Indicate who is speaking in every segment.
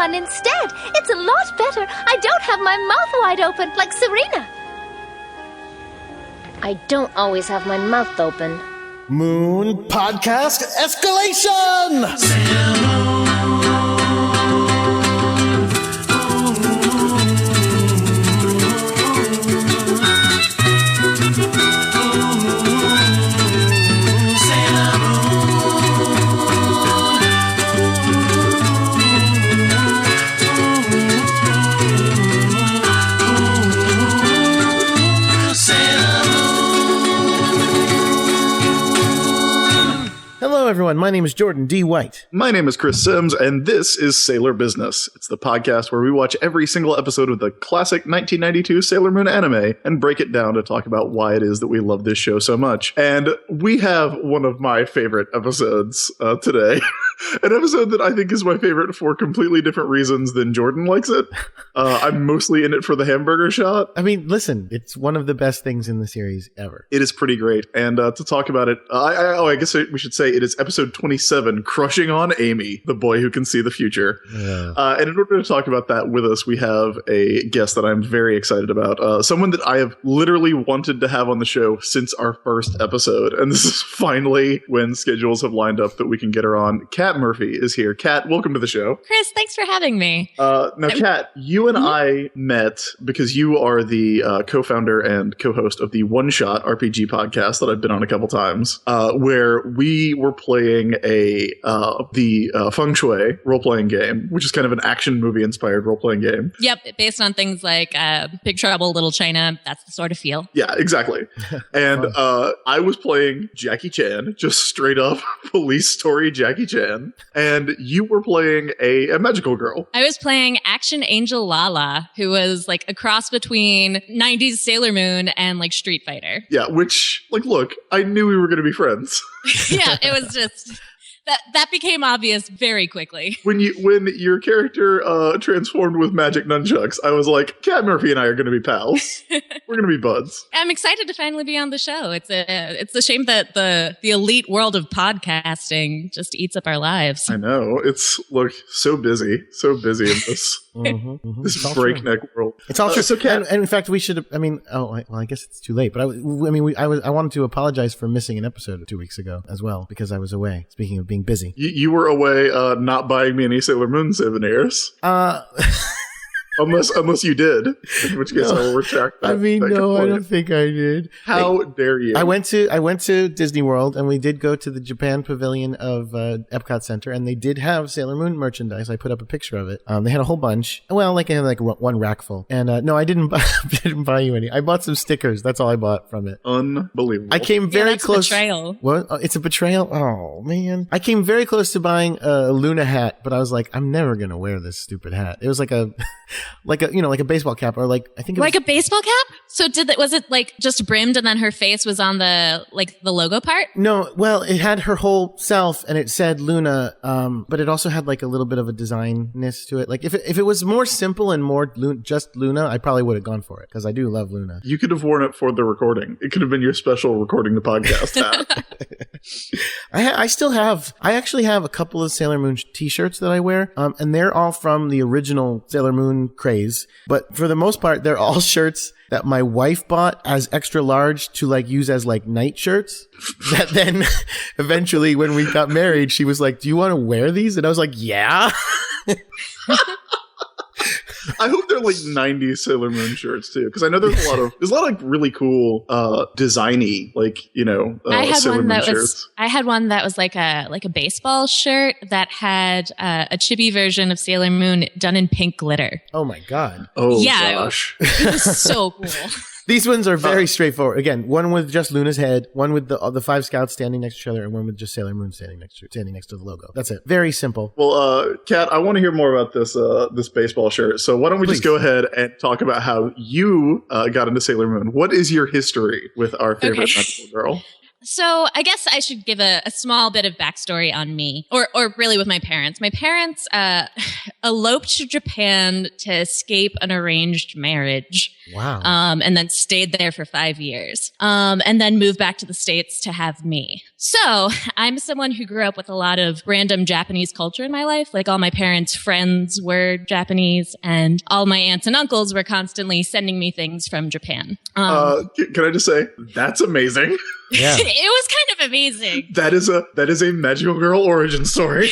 Speaker 1: one instead. It's a lot better. I don't have my mouth wide open like Serena.
Speaker 2: I don't always have my mouth open.
Speaker 3: Moon Podcast Escalation! Hello, everyone. My name is Jordan D. White.
Speaker 4: My name is Chris Sims, and this is Sailor Business. It's the podcast where we watch every single episode of the classic 1992 Sailor Moon anime and break it down to talk about why it is that we love this show so much. And we have one of my favorite episodes today. An episode that I think is my favorite for completely different reasons than Jordan likes it. I'm mostly in it for the hamburger shot.
Speaker 3: I mean, listen, it's one of the best things in the series ever.
Speaker 4: It is pretty great. And to talk about it, I guess we should say it is episode 27, Crushing on Amy, the boy who can see the future. Yeah. And in order to talk about that with us, we have a guest that I'm very excited about. Someone that I have literally wanted to have on the show since our first episode. And this is finally when schedules have lined up that we can get her on. Kat Murphy is here. Kat, welcome to the show.
Speaker 5: Chris, thanks for having me.
Speaker 4: Now, Kat, you and I met because you are the co-founder and co-host of the One Shot RPG podcast that I've been on a couple times, where we were playing the Feng Shui role-playing game, which is kind of an action movie-inspired role-playing game.
Speaker 5: Yep, based on things like Big Trouble, Little China. That's the sort of feel.
Speaker 4: Yeah, exactly. And I was playing Jackie Chan, just straight up police story Jackie Chan. And you were playing a magical girl.
Speaker 5: I was playing Action Angel Lala, who was like a cross between 90s Sailor Moon and like Street Fighter.
Speaker 4: Yeah, which, like, look, I knew we were going to be friends.
Speaker 5: Yeah, it was just... That became obvious very quickly.
Speaker 4: When your character transformed with magic nunchucks, I was like, Kat Murphy and I are going to be pals. We're going to be buds.
Speaker 5: I'm excited to finally be on the show. It's a shame that the elite world of podcasting just eats up our lives.
Speaker 4: I know. It's so busy in this. This breakneck world.
Speaker 3: It's all true.
Speaker 4: So Kat,
Speaker 3: and in fact, we should. I guess it's too late. But I wanted to apologize for missing an episode 2 weeks ago as well because I was away. Speaking of being busy,
Speaker 4: you were away, not buying me any Sailor Moon souvenirs. Unless you did, in which case I will retract that.
Speaker 3: I mean, no, I don't think I did.
Speaker 4: How dare you?
Speaker 3: I went to Disney World, and we did go to the Japan Pavilion of Epcot Center, and they did have Sailor Moon merchandise. I put up a picture of it. They had a whole bunch. Well, I had like one rack full. And no, I didn't buy you any. I bought some stickers. That's all I bought from it.
Speaker 4: Unbelievable.
Speaker 3: I came very close.
Speaker 5: A betrayal.
Speaker 3: What? It's a betrayal? Oh, man. I came very close to buying a Luna hat, but I was like, I'm never going to wear this stupid hat. It was like a baseball cap, or like, I think it was
Speaker 5: like a baseball cap. So was it like just brimmed and then her face was on the logo part?
Speaker 3: No, well, it had her whole self and it said Luna, but it also had like a little bit of a designness to it. Like if it was more simple and more just Luna, I probably would have gone for it because I do love Luna.
Speaker 4: You could have worn it for the recording. It could have been your special recording the podcast hat.
Speaker 3: I actually have a couple of Sailor Moon t-shirts that I wear, and they're all from the original Sailor Moon craze. But for the most part, they're all shirts that my wife bought as extra large to like use as like night shirts. That then eventually when we got married, she was like, do you want to wear these? And I was like, yeah.
Speaker 4: I hope they're like 90s Sailor Moon shirts too, because I know there's a lot of like really cool designy Sailor Moon shirts.
Speaker 5: I had one that was like a baseball shirt that had a chibi version of Sailor Moon done in pink glitter.
Speaker 3: Oh my god!
Speaker 4: Oh yeah, gosh,
Speaker 5: it was so cool.
Speaker 3: These ones are very straightforward. Again, one with just Luna's head, one with the five scouts standing next to each other, and one with just Sailor Moon standing next to the logo. That's it. Very simple.
Speaker 4: Well, Kat, I want to hear more about this baseball shirt. So why don't we just go ahead and talk about how you got into Sailor Moon? What is your history with our favorite magical girl?
Speaker 5: So I guess I should give a small bit of backstory on me, or really with my parents. My parents eloped to Japan to escape an arranged marriage.
Speaker 3: Wow.
Speaker 5: And then stayed there for 5 years. And then moved back to the States to have me. So I'm someone who grew up with a lot of random Japanese culture in my life. Like all my parents' friends were Japanese, and all my aunts and uncles were constantly sending me things from Japan.
Speaker 4: Can I just say, that's amazing.
Speaker 3: Yeah.
Speaker 5: It was kind of amazing.
Speaker 4: That is a magical girl origin story.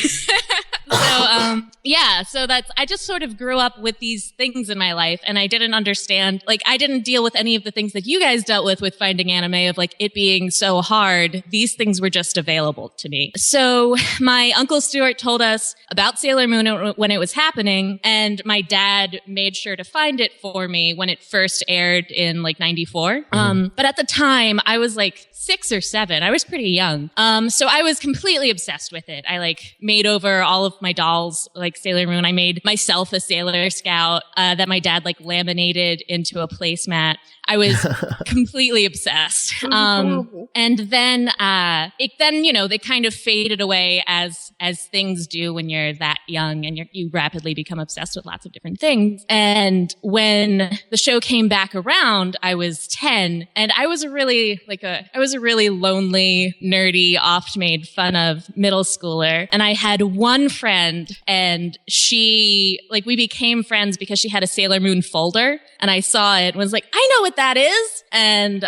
Speaker 5: So I just sort of grew up with these things in my life, and I didn't understand, like, I didn't deal with any of the things that you guys dealt with finding anime, of like it being so hard. These things were just available to me. So my Uncle Stuart told us about Sailor Moon when it was happening, and my dad made sure to find it for me when it first aired in like 94. But at the time I was like 6 or 7. I was pretty young. So I was completely obsessed with it. I like made over all of my dolls like Sailor Moon. I made myself a Sailor Scout that my dad like laminated into a placemat. I was completely obsessed. And then they kind of faded away as things do when you're that young and you rapidly become obsessed with lots of different things. And when the show came back around, I was 10, and I was a really lonely, nerdy, oft made fun of middle schooler. And I had one friend, and we became friends because she had a Sailor Moon folder, and I saw it and was like, I know what that is. And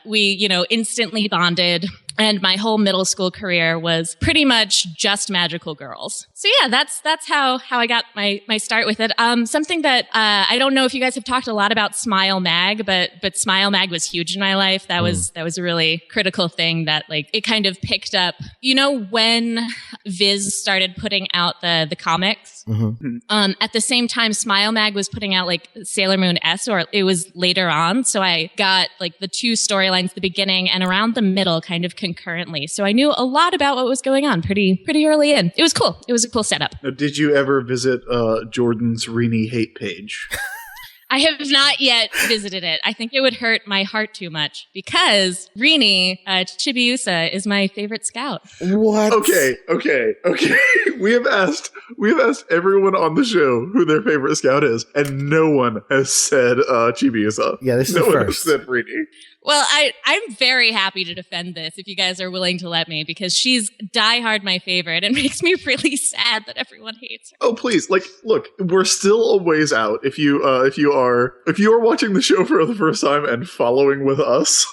Speaker 5: we instantly bonded. And my whole middle school career was pretty much just magical girls. So yeah, that's how I got my start with it. Something that I don't know if you guys have talked a lot about Smile Mag, but Smile Mag was huge in my life. That was a really critical thing that like it kind of picked up. You know, when Viz started putting out the comics, at the same time Smile Mag was putting out like Sailor Moon S, or it was later on. So I got like the two storylines, the beginning and around the middle, kind of concurrently. So I knew a lot about what was going on pretty early in. It was cool. It was a cool setup.
Speaker 4: Now, did you ever visit Jordan's Rini hate page?
Speaker 5: I have not yet visited it. I think it would hurt my heart too much because Rini, Chibiusa, is my favorite scout.
Speaker 3: What?
Speaker 4: Okay. We have asked everyone on the show who their favorite scout is, and no one has said Chibiusa.
Speaker 3: Yeah, this is
Speaker 4: no
Speaker 3: the
Speaker 4: one
Speaker 3: first.
Speaker 4: has said Rini.
Speaker 5: Well, I'm very happy to defend this if you guys are willing to let me, because she's diehard my favorite and makes me really sad that everyone hates her.
Speaker 4: Oh, please. Like, look, we're still a ways out. If you are watching the show for the first time and following with us,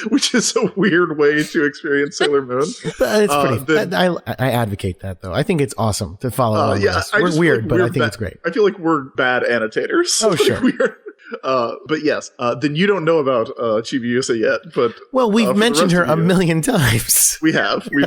Speaker 4: which is a weird way to experience Sailor Moon.
Speaker 3: But it's pretty. I advocate that, though. I think it's awesome to follow along with us. We're weird, but I think it's great.
Speaker 4: I feel like we're bad annotators.
Speaker 3: Oh, sure.
Speaker 4: But yes, then you don't know about Chibiusa yet. But
Speaker 3: we've mentioned her a million times.
Speaker 4: We've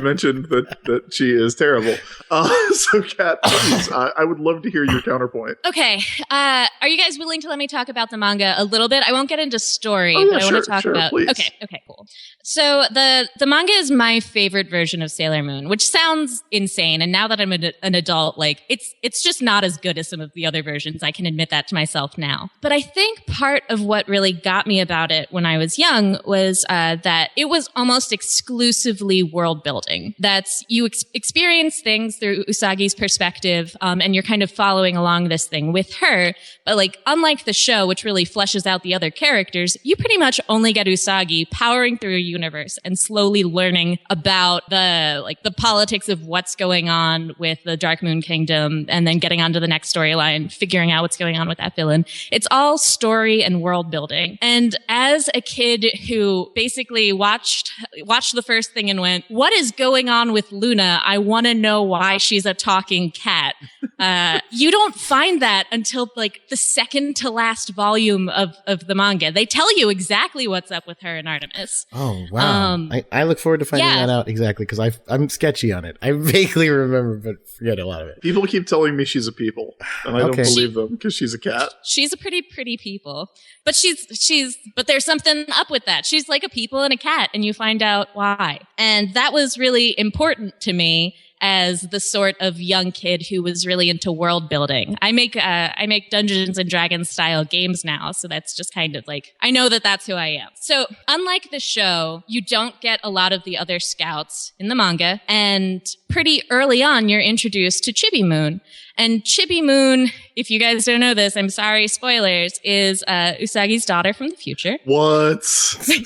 Speaker 4: mentioned that she is terrible. So, Kat, please, I would love to hear your counterpoint.
Speaker 5: Okay, are you guys willing to let me talk about the manga a little bit? I won't get into story, but I want to talk about.
Speaker 4: Please.
Speaker 5: Okay, cool. So the manga is my favorite version of Sailor Moon, which sounds insane. And now that I'm an adult, like it's just not as good as some of the other versions. I can admit that to myself now. But I think part of what really got me about it when I was young was that it was almost exclusively world building. That's you experience things through Usagi's perspective, and you're kind of following along this thing with her. But like, unlike the show, which really fleshes out the other characters, you pretty much only get Usagi powering through a universe and slowly learning about the politics of what's going on with the Dark Moon Kingdom, and then getting on to the next storyline, figuring out what's going on with that villain. It's all story and world building. And as a kid who basically watched the first thing and went, what is going on with Luna? I want to know why she's a talking cat. You don't find that until like the second to last volume of the manga. They tell you exactly what's up with her and Artemis.
Speaker 3: Oh, wow. I look forward to finding that out exactly, because I'm sketchy on it. I vaguely remember, but forget a lot of it.
Speaker 4: People keep telling me she's a people, and I don't believe them because she's a cat.
Speaker 5: She's a pretty people, but but there's something up with that. She's like a people and a cat, and you find out why. And that was really important to me. as the sort of young kid who was really into world building. I make Dungeons and Dragons style games now, so that's just kind of like, I know that that's who I am. So unlike the show, you don't get a lot of the other scouts in the manga, and pretty early on, you're introduced to Chibi Moon. And Chibi Moon, if you guys don't know this, I'm sorry, spoilers, is Usagi's daughter from the future.
Speaker 4: What?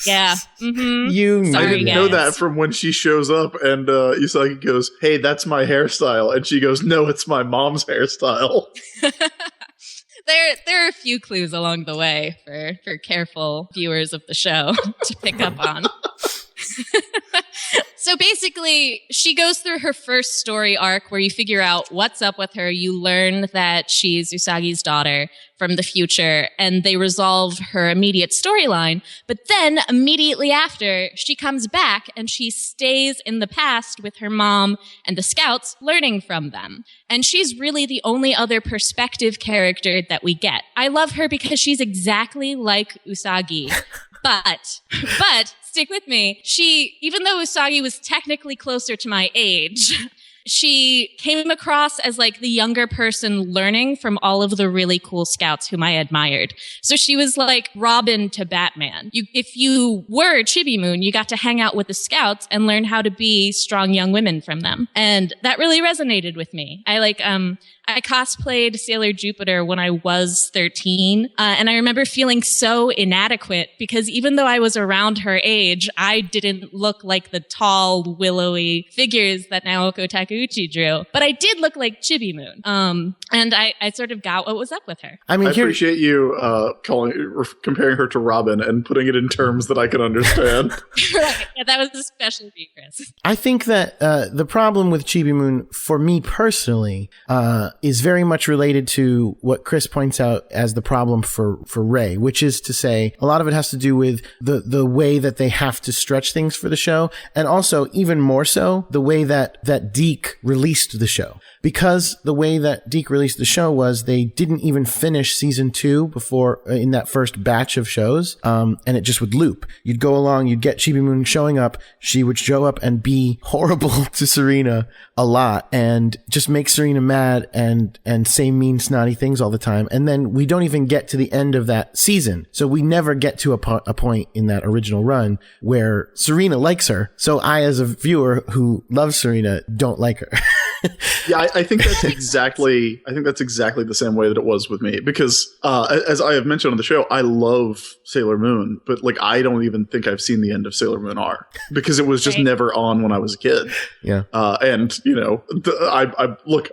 Speaker 5: Yeah. Mm-hmm.
Speaker 3: You know.
Speaker 4: I didn't
Speaker 5: guys.
Speaker 4: know that from when she shows up and Usagi goes, "Hey, that's my hairstyle," and she goes, "No, it's my mom's hairstyle."
Speaker 5: There are a few clues along the way for careful viewers of the show to pick up on. So basically, she goes through her first story arc where you figure out what's up with her. You learn that she's Usagi's daughter from the future, and they resolve her immediate storyline. But then immediately after, she comes back and she stays in the past with her mom and the scouts, learning from them. And she's really the only other perspective character that we get. I love her because she's exactly like Usagi. But stick with me. Even though Usagi was technically closer to my age, she came across as like the younger person learning from all of the really cool scouts whom I admired. So she was like Robin to Batman. If you were Chibi Moon, you got to hang out with the scouts and learn how to be strong young women from them. And that really resonated with me. I cosplayed Sailor Jupiter when I was 13, and I remember feeling so inadequate because even though I was around her age, I didn't look like the tall, willowy figures that Naoko Takeuchi drew. But I did look like Chibi Moon, and I sort of got what was up with her.
Speaker 3: I mean,
Speaker 4: I appreciate you comparing her to Robin and putting it in terms that I can understand.
Speaker 5: Right. Yeah, that was especially me, Chris.
Speaker 3: I think that the problem with Chibi Moon, for me personally, is very much related to what Chris points out as the problem for Ray, which is to say a lot of it has to do with the way that they have to stretch things for the show, and also even more so the way that DiC released the show. Because the way that DiC released the show was they didn't even finish season 2 before in that first batch of shows, and it just would loop. You'd go along, you'd get Chibi Moon showing up, she would show up and be horrible to Serena a lot and just make Serena mad and say mean, snotty things all the time. And then we don't even get to the end of that season. So we never get to a point in that original run where Serena likes her. So I, as a viewer who loves Serena, don't like her.
Speaker 4: Yeah, I think that's exactly the same way that it was with me, because as I have mentioned on the show, I love Sailor Moon, but like I don't even think I've seen the end of Sailor Moon R because it was just never on when I was a kid.
Speaker 3: Yeah,
Speaker 4: and you know,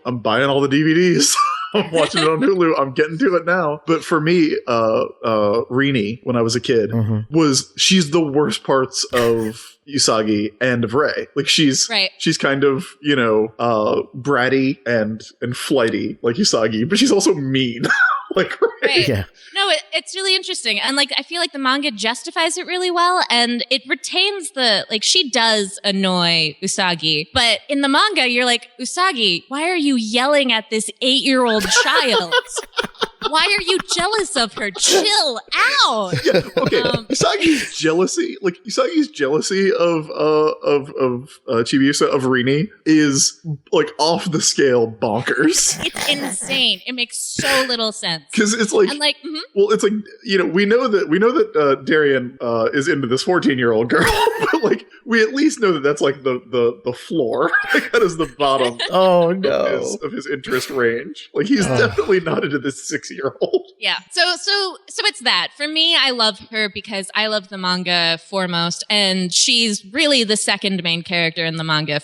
Speaker 4: I'm buying all the DVDs. I'm watching it on Hulu. I'm getting to it now. But for me, Rini, when I was a kid, she's the worst parts of Usagi and of Ray. Like she's kind of, you know, bratty and flighty like Usagi, but she's also mean. Like Ray.
Speaker 5: Right.
Speaker 3: Yeah.
Speaker 5: No, it's really interesting. And like, I feel like the manga justifies it really well. And it retains she does annoy Usagi. But in the manga, you're like, Usagi, why are you yelling at this 8-year-old child? Why are you jealous of her? Chill out.
Speaker 4: Yeah, okay. Usagi's jealousy of Chibiusa, of Rini, is like off the scale bonkers.
Speaker 5: It's insane. It makes so little sense.
Speaker 4: Because it's like,
Speaker 5: and like,
Speaker 4: well, it's like, you know, we know that Darien is into this 14-year-old girl, but like we at least know that that's like the floor. Like that is the bottom.
Speaker 3: Oh no,
Speaker 4: of his interest range. Like he's definitely not into this 6-year-old.
Speaker 5: Yeah. So it's that. For me, I love her because I love the manga foremost, and she's really the second main character in the manga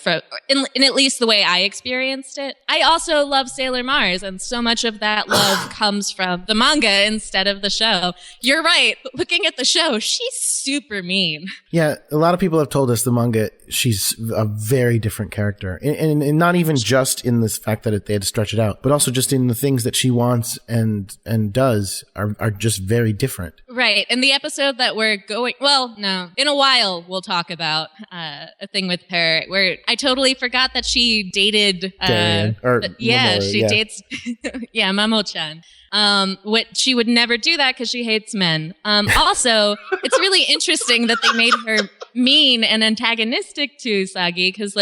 Speaker 5: in at least the way I experienced it. I also love Sailor Mars, and so much of that love comes from the manga instead of the show. You're right. Looking at the show, she's super mean.
Speaker 3: Yeah, a lot of people have told us the manga, she's a very different character. And not even just in this fact that they had to stretch it out, but also just in the things that she wants and does are just very different.
Speaker 5: Right. And the episode that we're going, well, no, in a while we'll talk about a thing with her where I totally forgot that she dated
Speaker 3: Momoe,
Speaker 5: dates Mamo-chan. What she would never do that because she hates men. Also, it's really interesting that they made her mean and antagonistic stick to Usagi because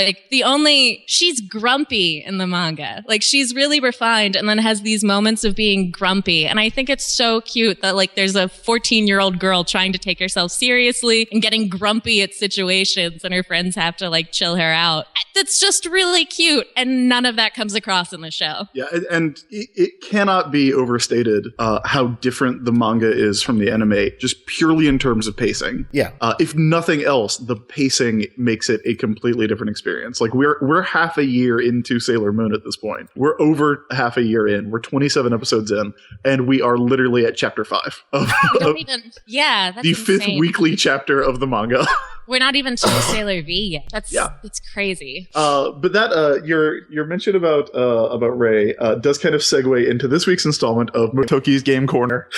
Speaker 5: she's grumpy in the manga. Like she's really refined and then has these moments of being grumpy. And I think it's so cute that like there's a 14-year-old girl trying to take herself seriously and getting grumpy at situations and her friends have to like chill her out. That's just really cute. And none of that comes across in the show.
Speaker 4: Yeah. And it cannot be overstated how different the manga is from the anime, just purely in terms of pacing.
Speaker 3: Yeah.
Speaker 4: If nothing else, the pacing makes it a completely different experience. Like we're half a year into Sailor Moon at this point. We're over half a year in. We're 27 episodes in, and we are literally at chapter 5 of
Speaker 5: that's
Speaker 4: the fifth weekly chapter of the manga.
Speaker 5: We're not even to Sailor V yet. It's crazy.
Speaker 4: But that your mention about Ray does kind of segue into this week's installment of Motoki's Game Corner.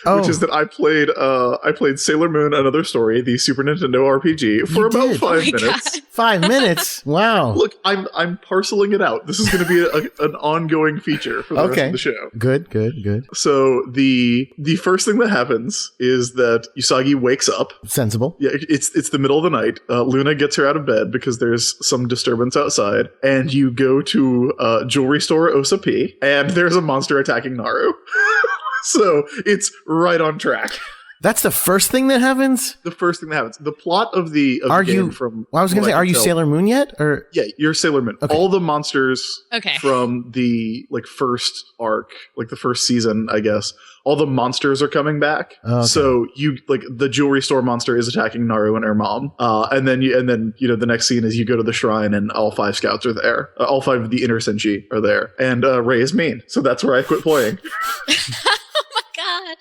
Speaker 4: Which is that I played Sailor Moon: Another Story, the Super Nintendo RPG, for about 5 minutes.
Speaker 5: God.
Speaker 3: 5 minutes? Wow.
Speaker 4: Look, I'm parceling it out. This is going to be an ongoing feature for the rest of the show.
Speaker 3: Good.
Speaker 4: So the first thing that happens is that Usagi wakes up.
Speaker 3: Sensible.
Speaker 4: Yeah, it's the middle of the night. Luna gets her out of bed because there's some disturbance outside, and you go to jewelry store Osa P, and there's a monster attacking Naru. So it's right on track.
Speaker 3: That's the first thing that happens?
Speaker 4: The first thing that happens. The plot of the game from...
Speaker 3: Well, I was going to say, are you Sailor Moon yet? Or
Speaker 4: yeah, you're Sailor Moon. Okay. All the monsters from the first arc, like the first season, I guess, all the monsters are coming back. Okay. So you the jewelry store monster is attacking Naru and her mom. And then the next scene is you go to the shrine and all 5 scouts are there. All 5 of the inner Senshi are there. And Ray is mean. So that's where I quit playing.
Speaker 5: God.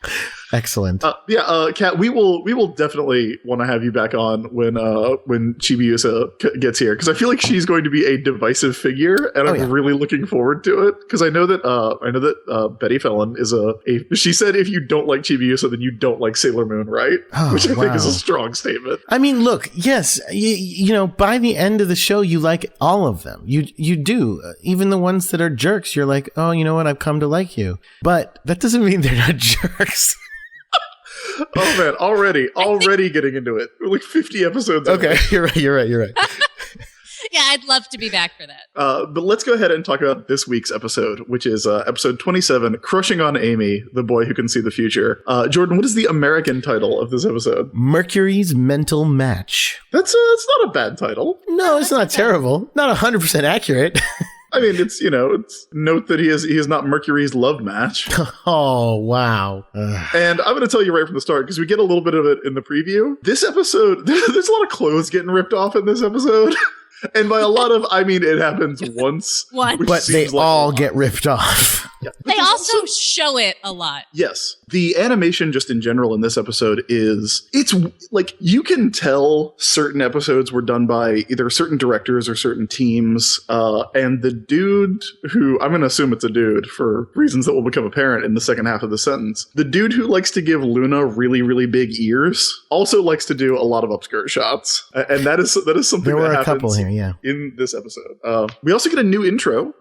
Speaker 3: Excellent.
Speaker 4: Kat, we will definitely want to have you back on when Chibiusa gets here, because I feel like she's going to be a divisive figure, and I'm really looking forward to it. Because I know that Betty Fallon is she said if you don't like Chibiusa, then you don't like Sailor Moon, right? Which I think is a strong statement.
Speaker 3: I mean, look, yes, you know, by the end of the show, you like all of them. You do, even the ones that are jerks. You're like, oh, you know what? I've come to like you, but that doesn't mean they're not jerks.
Speaker 4: Oh man, already getting into it. We're like 50 episodes.
Speaker 3: Okay, you're right.
Speaker 5: Yeah, I'd love to be back for that.
Speaker 4: But let's go ahead and talk about this week's episode, which is episode 27, Crushing on Amy, the boy who can see the future. Jordan, what is the American title of this episode?
Speaker 3: Mercury's Mental Match.
Speaker 4: That's not a bad title.
Speaker 3: No, it's not terrible. Not 100% accurate.
Speaker 4: I mean, it's note that he is not Mercury's love match.
Speaker 3: Oh, wow.
Speaker 4: And I'm going to tell you right from the start, because we get a little bit of it in the preview. This episode, there's a lot of clothes getting ripped off in this episode. And by a lot of, I mean it happens once.
Speaker 3: But they all get ripped off.
Speaker 4: Yeah.
Speaker 5: They also show it a lot.
Speaker 4: Yes. The animation just in general in this episode it's like you can tell certain episodes were done by either certain directors or certain teams. And the dude who, I'm going to assume it's a dude for reasons that will become apparent in the second half of the sentence. The dude who likes to give Luna really, really big ears also likes to do a lot of upskirt shots. And that is something
Speaker 3: there were
Speaker 4: that
Speaker 3: a couple here, yeah.
Speaker 4: in this episode. We also get a new intro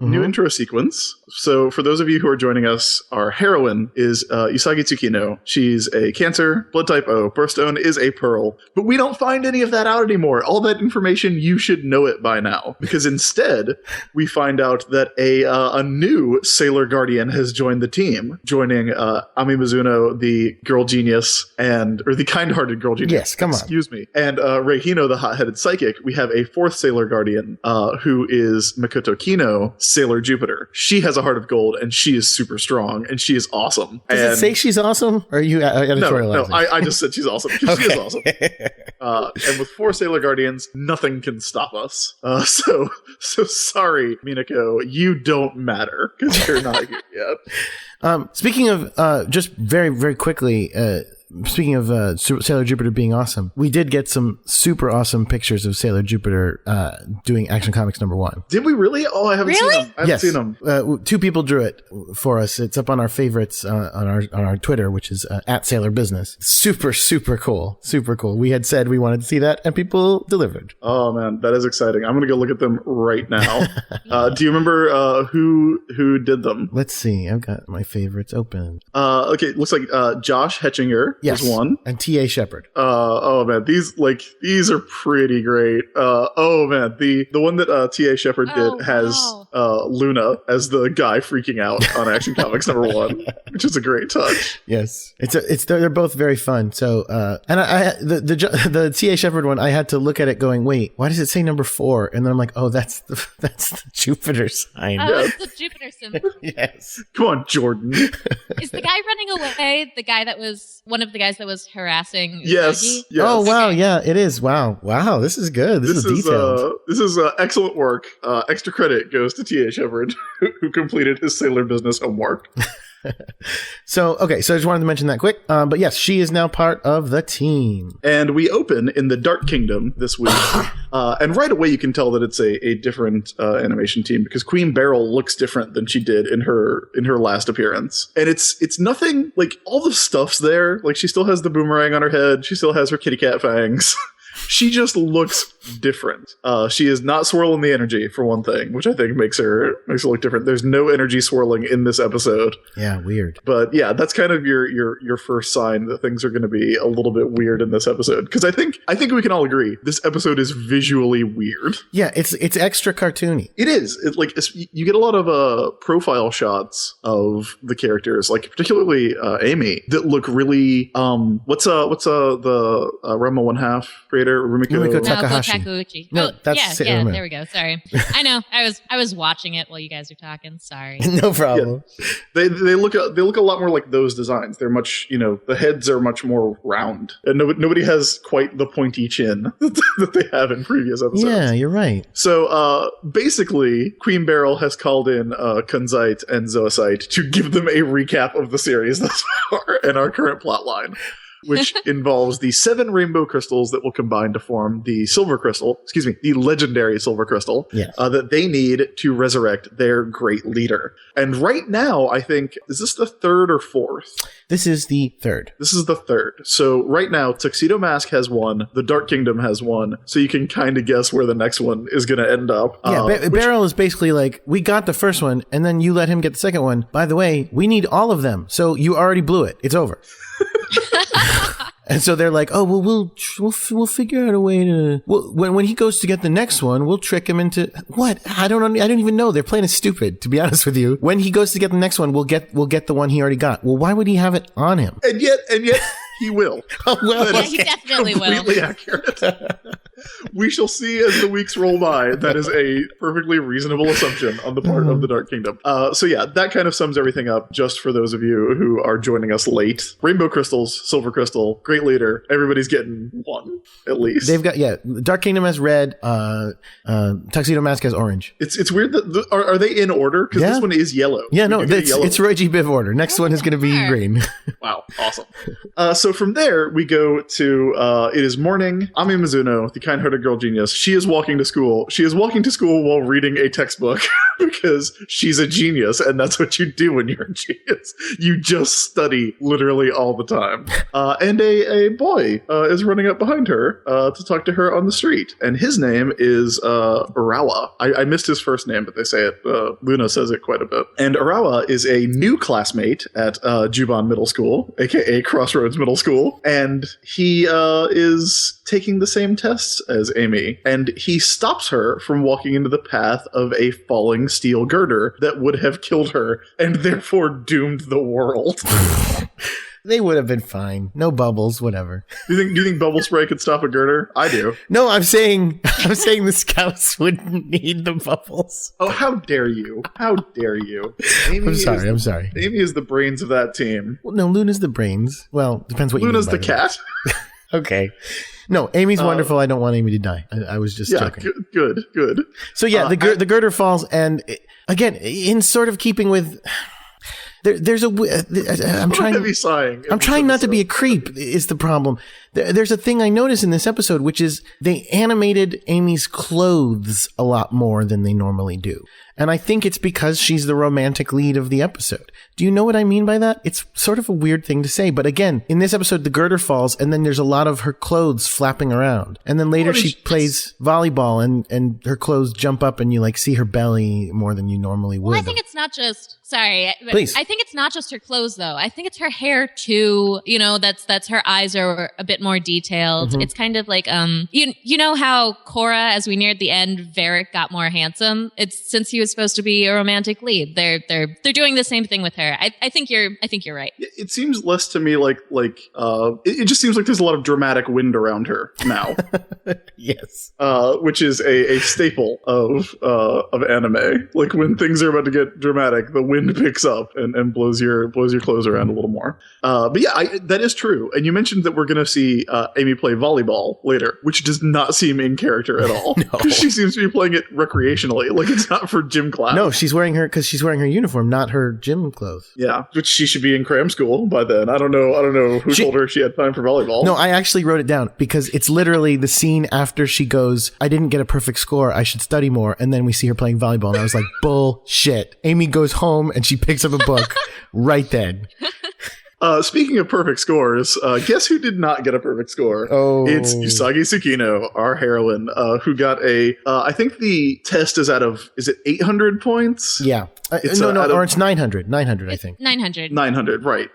Speaker 4: sequence. So for those of you who are joining us, our heroine is Usagi Tsukino. She's a Cancer, blood type O. Birthstone is a Pearl. But we don't find any of that out anymore. All that information, you should know it by now. Because instead, we find out that a new Sailor Guardian has joined the team, joining Ami Mizuno, the girl genius, or the kind-hearted girl genius.
Speaker 3: Yes, come on.
Speaker 4: Excuse me. And Rei Hino, the hot-headed psychic. We have a 4th Sailor Guardian, who is Makoto Kino, Sailor Jupiter. She has a heart of gold, and she is super strong, and she is awesome.
Speaker 3: Does it say she's awesome? Or are you editorializing?
Speaker 4: No, I just said she's awesome. She is awesome. And with 4 Sailor Guardians, nothing can stop us. So sorry, Minako, you don't matter, because you're not here yet.
Speaker 3: Speaking of, just very, very quickly, speaking of Sailor Jupiter being awesome, we did get some super awesome pictures of Sailor Jupiter doing Action Comics #1.
Speaker 4: Did we really? Oh, I haven't seen them. I haven't seen them.
Speaker 3: 2 people drew it for us. It's up on our favorites on our Twitter, which is at Sailor Business. Super, super cool. Super cool. We had said we wanted to see that, and people delivered.
Speaker 4: Oh man, that is exciting. I'm going to go look at them right now. Do you remember who did them?
Speaker 3: Let's see. I've got my favorites open.
Speaker 4: Okay, looks like Josh Hetchinger
Speaker 3: Yes.
Speaker 4: is one.
Speaker 3: And T.A. Shepherd.
Speaker 4: Oh man, these are pretty great. Oh man, the one that T.A. Shepherd did has Luna as the guy freaking out on Action Comics #1, which is a great touch.
Speaker 3: Yes, they're both very fun. So, and the T.A. Shepherd one, I had to look at it going, wait, why does it say #4? And then I'm like, oh, that's the Jupiter sign.
Speaker 5: Oh, it's the Jupiter symbol.
Speaker 3: Yes.
Speaker 4: Come on, Jordan.
Speaker 5: Is the guy running away the guy that was one of the guys that was harassing Usagi?
Speaker 4: Yes.
Speaker 3: Oh wow, yeah, it is. Wow, this is good. This is detailed.
Speaker 4: This is excellent work. Extra credit goes to T.A. Shepherd, who completed his sailor business homework.
Speaker 3: So I just wanted to mention that quick. But yes, she is now part of the team.
Speaker 4: And we open in the Dark Kingdom this week. And right away you can tell that it's a different animation team because Queen Beryl looks different than she did in her last appearance. And it's nothing like all the stuff's there. Like she still has the boomerang on her head. She still has her kitty cat fangs. She just looks different. She is not swirling the energy, for one thing, which I think makes her look different. There's no energy swirling in this episode.
Speaker 3: Yeah, weird.
Speaker 4: But yeah, that's kind of your first sign that things are going to be a little bit weird in this episode. Because I think we can all agree this episode is visually weird.
Speaker 3: Yeah, it's extra cartoony.
Speaker 4: It is. You get a lot of profile shots of the characters, like particularly Amy, that look really. What's the Ranma 1/2 creator? Rumiko
Speaker 3: Takahashi.
Speaker 5: No,
Speaker 3: that's
Speaker 5: yeah. There we go. Sorry, I know. I was watching it while you guys were talking. Sorry.
Speaker 3: No problem.
Speaker 4: Yeah. They look a lot more like those designs. They're much, the heads are much more round, and nobody has quite the pointy chin that they have in previous episodes.
Speaker 3: Yeah, you're right.
Speaker 4: So basically, Queen Beryl has called in Kunzite and Zoisite to give them a recap of the series thus far and our current plot line, which involves the 7 rainbow crystals that will combine to form the the legendary silver crystal that they need to resurrect their great leader. And right now, I think, is this the 3rd or 4th?
Speaker 3: This is the 3rd.
Speaker 4: This is the 3rd. So right now, Tuxedo Mask has 1, the Dark Kingdom has 1, so you can kind of guess where the next one is going to end up.
Speaker 3: Yeah, Beryl is basically like, we got the first one, and then you let him get the second one. By the way, we need all of them, so you already blew it. It's over. And so they're like, oh, well, we'll figure out a way to. When he goes to get the next one, we'll trick him into what? I don't even know. They're playing it stupid, to be honest with you. When he goes to get the next one, we'll get the one he already got. Well, why would he have it on him?
Speaker 4: And yet. He will.
Speaker 3: Oh, well,
Speaker 5: yeah, he definitely will.
Speaker 4: Completely accurate. We shall see as the weeks roll by. That is a perfectly reasonable assumption on the part of the Dark Kingdom. So yeah, that kind of sums everything up just for those of you who are joining us late. Rainbow crystals, silver crystal, great leader. Everybody's getting 1, at least.
Speaker 3: They've got, Dark Kingdom has red, Tuxedo Mask has orange.
Speaker 4: It's weird that, are they in order? Because this one is yellow.
Speaker 3: Yeah, no, it's Roy G. Biv order. Next one is going to be green.
Speaker 4: Wow, awesome. So from there, we go to, it is morning. Ami Mizuno, the kind-hearted girl genius, she is walking to school. She is walking to school while reading a textbook because she's a genius, and that's what you do when you're a genius. You just study literally all the time. And a boy is running up behind her to talk to her on the street, and his name is Arawa. I missed his first name, but they say it. Luna says it quite a bit. And Arawa is a new classmate at Juban Middle School, aka Crossroads Middle School, and he is taking the same tests as Amy, and he stops her from walking into the path of a falling steel girder that would have killed her and therefore doomed the world.
Speaker 3: They would have been fine. No bubbles, whatever.
Speaker 4: Do you think bubble spray could stop a girder? I do.
Speaker 3: No, I'm saying the scouts wouldn't need the bubbles.
Speaker 4: Oh, how dare you? How dare you?
Speaker 3: I'm sorry.
Speaker 4: Amy is the brains of that team.
Speaker 3: Well, no, Luna's the brains. Well, depends what
Speaker 4: Luna's
Speaker 3: you mean by
Speaker 4: the cat.
Speaker 3: Okay. No, Amy's wonderful. I don't want Amy to die. I was just joking.
Speaker 4: Good.
Speaker 3: So yeah, the girder falls, and again, in sort of keeping with. I'm trying not to be a creep is the problem. There's a thing I noticed in this episode, which is they animated Amy's clothes a lot more than they normally do. And I think it's because she's the romantic lead of the episode. Do you know what I mean by that? It's sort of a weird thing to say, but again, in this episode, the girder falls and then there's a lot of her clothes flapping around. And then later she plays volleyball and her clothes jump up and you like see her belly more than you normally would.
Speaker 5: Well, I think it's not just,
Speaker 3: Please.
Speaker 5: I think it's not just her clothes though. I think it's her hair too. You know, that's her eyes are a bit more detailed.
Speaker 3: Mm-hmm.
Speaker 5: It's kind of like, you know how Cora, as we neared the end, Varric got more handsome? It's since he was supposed to be a romantic lead. They're doing the same thing with her. I think you're right.
Speaker 4: It seems less to me like it just seems like there's a lot of dramatic wind around her now.
Speaker 3: Yes.
Speaker 4: Which is a staple of anime. Like when things are about to get dramatic, the wind picks up and blows your clothes around a little more. But yeah, that is true. And you mentioned that we're going to see Amy play volleyball later, which does not seem in character at all.
Speaker 3: No.
Speaker 4: She seems to be playing it recreationally, like it's not for gym class.
Speaker 3: No, she's wearing her uniform, not her gym clothes.
Speaker 4: Yeah, which she should be in cram school by then. I don't know who told her she had time for volleyball.
Speaker 3: No, I actually wrote it down because it's literally the scene after she goes, I didn't get a perfect score, I should study more, and then we see her playing volleyball, and I was like, bullshit. Amy goes home and she picks up a book right then.
Speaker 4: Speaking of perfect scores, guess who did not get a perfect score?
Speaker 3: Oh.
Speaker 4: It's Usagi Tsukino, our heroine, who got I think the test is is it 800 points?
Speaker 3: Yeah. It's 900. 900, I think.
Speaker 5: 900.
Speaker 4: 900, right.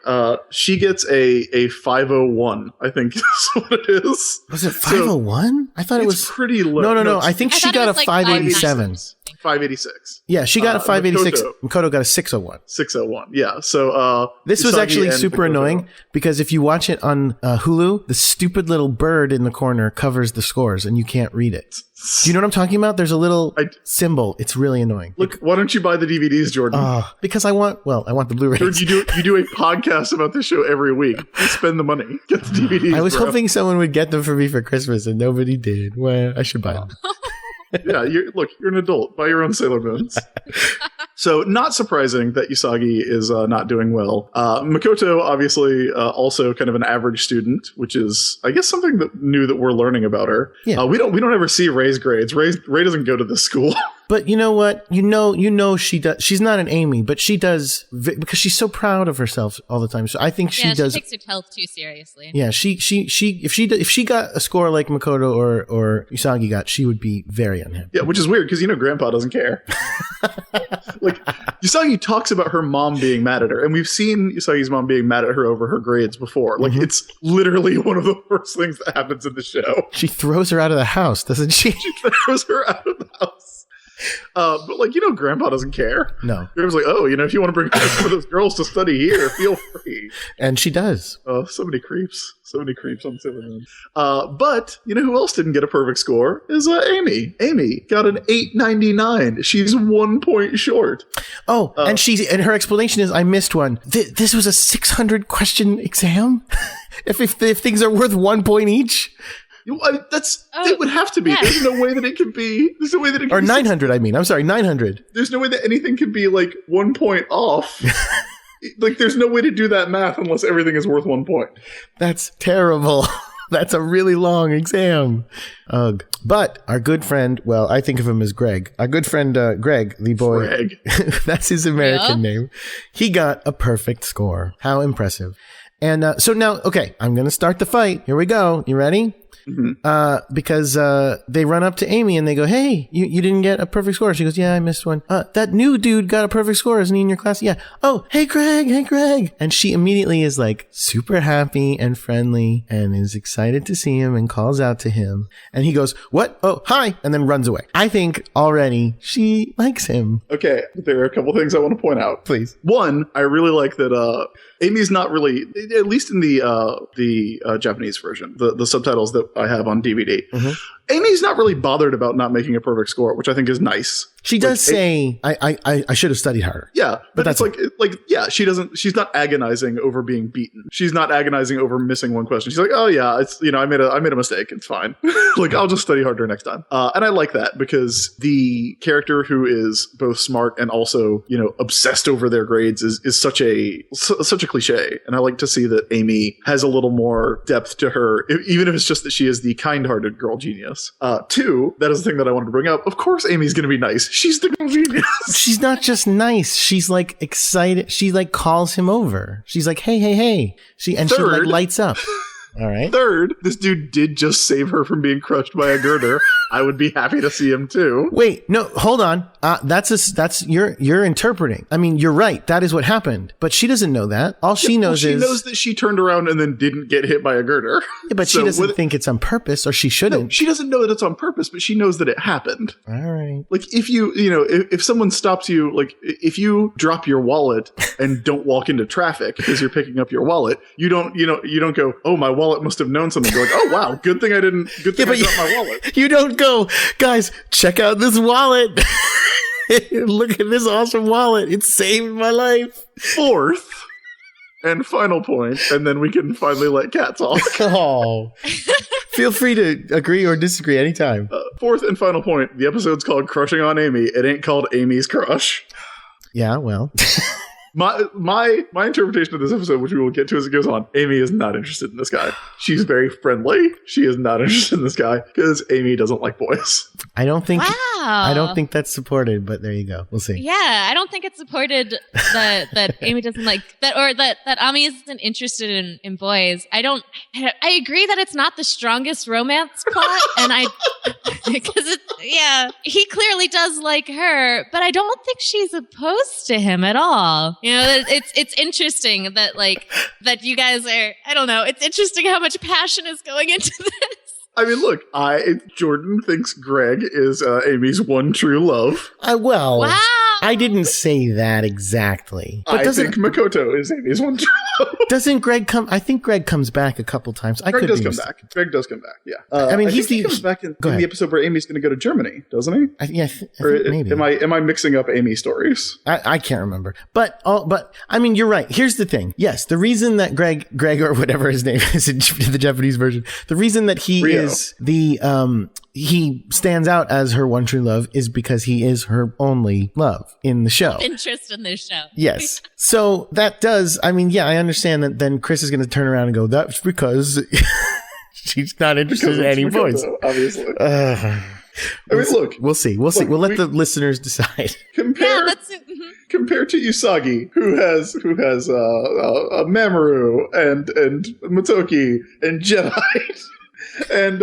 Speaker 4: She gets a 501, I think is what it is.
Speaker 3: Was it 501? I thought it was
Speaker 4: pretty low.
Speaker 3: No. I think she got a 587.
Speaker 4: 586.
Speaker 3: Yeah, she got a 586. Makoto got a 601.
Speaker 4: 601. Yeah. So
Speaker 3: this was
Speaker 4: Usagi
Speaker 3: actually
Speaker 4: and
Speaker 3: super
Speaker 4: Makoto.
Speaker 3: annoying because if you watch it on Hulu, the stupid little bird in the corner covers the scores and you can't read it. Do you know what I'm talking about? There's a little symbol. It's really annoying.
Speaker 4: Look, why don't you buy the DVDs, Jordan?
Speaker 3: Because I want the Blu-rays.
Speaker 4: Jordan, you do a podcast about this show every week. You spend the money. Get the DVDs.
Speaker 3: I was
Speaker 4: bro.
Speaker 3: hoping someone would get them for me for Christmas and nobody did. Well, I should buy them.
Speaker 4: Yeah, you're an adult. Buy your own Sailor Moons. So, not surprising that Usagi is not doing well. Makoto, obviously, also kind of an average student, which is, I guess, something new that we're learning about her.
Speaker 3: Yeah.
Speaker 4: We don't ever see Ray's grades. Ray doesn't go to this school.
Speaker 3: But you know what? You know she does. She's not an Amy, but she does because she's so proud of herself all the time. So I think she does.
Speaker 5: She takes her health too seriously.
Speaker 3: Yeah, she if she got a score like Makoto or Usagi got, she would be very unhappy.
Speaker 4: Yeah, which is weird because Grandpa doesn't care. Like Usagi talks about her mom being mad at her, and we've seen Usagi's mom being mad at her over her grades before. Like it's literally one of the worst things that happens in the show.
Speaker 3: She throws her out of the house, doesn't she?
Speaker 4: She throws her out of the house. But Grandpa doesn't care.
Speaker 3: No.
Speaker 4: Grandpa's like, if you want to bring some of those girls to study here, feel free.
Speaker 3: And she does.
Speaker 4: Oh, so many creeps on Sailor Moon. But you know who else didn't get a perfect score is Amy. Amy got an 899. She's 1 point short.
Speaker 3: Oh, and her explanation is, I missed one. This was a 600 question exam. if things are worth 1 point each.
Speaker 4: It would have to be.
Speaker 5: Yeah.
Speaker 4: There's no way that it could be. There's no way that it could
Speaker 3: Or
Speaker 4: be
Speaker 3: 900, I mean. I'm sorry, 900.
Speaker 4: There's no way that anything can be like 1 point off. Like, there's no way to do that math unless everything is worth 1 point.
Speaker 3: That's terrible. That's a really long exam. Ugh. But our good friend, well, I think of him as Greg. Our good friend, Greg, the boy.
Speaker 4: Greg.
Speaker 3: That's his American name. He got a perfect score. How impressive. And so now, okay, I'm going to start the fight. Here we go. You ready? Mm-hmm. Because they run up to Amy and they go, hey, you didn't get a perfect score. She goes, yeah, I missed one. That new dude got a perfect score. Isn't he in your class? Yeah. Oh, hey, Greg. And she immediately is like super happy and friendly and is excited to see him and calls out to him. And he goes, what? Oh, hi. And then runs away. I think already she likes him.
Speaker 4: Okay, there are a couple things I want to point out.
Speaker 3: Please.
Speaker 4: One, I really like that Amy's not really, at least in the Japanese version, the subtitles that I have on DVD. Mm-hmm. Amy's not really bothered about not making a perfect score, which I think is nice.
Speaker 3: She does say, I should have studied harder.
Speaker 4: Yeah, but
Speaker 3: that's
Speaker 4: it's yeah, she's not agonizing over being beaten. She's not agonizing over missing one question. She's like, oh yeah, it's, I made a mistake. It's fine. Like, I'll just study harder next time. And I like that because the character who is both smart and also, obsessed over their grades is such a cliche. And I like to see that Amy has a little more depth to her, even if it's just that she is the kind-hearted girl genius. Two, that is the thing that I wanted to bring up. Of course, Amy's going to be nice. She's the girl genius.
Speaker 3: She's not just nice. She's like excited. She like calls him over. She's like, hey. She like lights up. All right.
Speaker 4: Third, this dude did just save her from being crushed by a girder. I would be happy to see him too.
Speaker 3: Wait, no, hold on. That's you're interpreting. I mean, you're right. That is what happened. But she doesn't know that. All she knows is she
Speaker 4: knows that she turned around and then didn't get hit by a girder.
Speaker 3: Yeah, but she doesn't think it's on purpose, or she shouldn't.
Speaker 4: No, she doesn't know that it's on purpose, but she knows that it happened.
Speaker 3: All right.
Speaker 4: Like if if someone stops you, like if you drop your wallet and don't walk into traffic because you're picking up your wallet, you don't go, oh, my wallet must have known something. You're like, oh wow, good thing I dropped my wallet.
Speaker 3: You don't go, guys, check out this wallet. Look at this awesome wallet. It saved my life.
Speaker 4: Fourth and final point, and then we can finally let Kat talk.
Speaker 3: Oh. Feel free to agree or disagree anytime.
Speaker 4: Fourth and final point, the episode's called Crushing on Amy. It ain't called Amy's Crush.
Speaker 3: Yeah, well.
Speaker 4: My interpretation of this episode, which we will get to as it goes on, Amy is not interested in this guy. She's very friendly. She is not interested in this guy because Amy doesn't like boys.
Speaker 3: I don't think
Speaker 5: Wow.
Speaker 3: that's supported, but there you go. We'll see.
Speaker 5: Yeah, I don't think it's supported that Amy doesn't like that, or that Ami isn't interested in boys. I agree that it's not the strongest romance plot, and because he clearly does like her, but I don't think she's opposed to him at all. It's interesting that you guys are, I don't know, it's interesting how much passion is going into this.
Speaker 4: I mean, look, Jordan thinks Greg is Amy's one true love.
Speaker 5: Wow.
Speaker 3: I didn't say that exactly. But
Speaker 4: I think Makoto is Amy's one true love.
Speaker 3: Doesn't Greg come? I think Greg comes back a couple times.
Speaker 4: Greg does come back. Greg does come back, yeah.
Speaker 3: I mean,
Speaker 4: he comes back in the episode where Amy's going to go to Germany, doesn't he?
Speaker 3: I think maybe.
Speaker 4: Am I mixing up Amy stories?
Speaker 3: I can't remember. But I mean, you're right. Here's the thing. Yes, the reason that Greg or whatever his name is in the Japanese version, the reason that he
Speaker 4: Rio.
Speaker 3: is he stands out as her one true love is because he is her only love in the show.
Speaker 5: Interest in this show.
Speaker 3: Yes. So that does, I mean, yeah, I understand that then Chris is going to turn around and go, that's because she's not interested in any boys.
Speaker 4: Obviously. I mean, look.
Speaker 3: We'll see. We'll let the listeners decide.
Speaker 4: Compare to Usagi, who has a Mamoru and Motoki and Jedi. And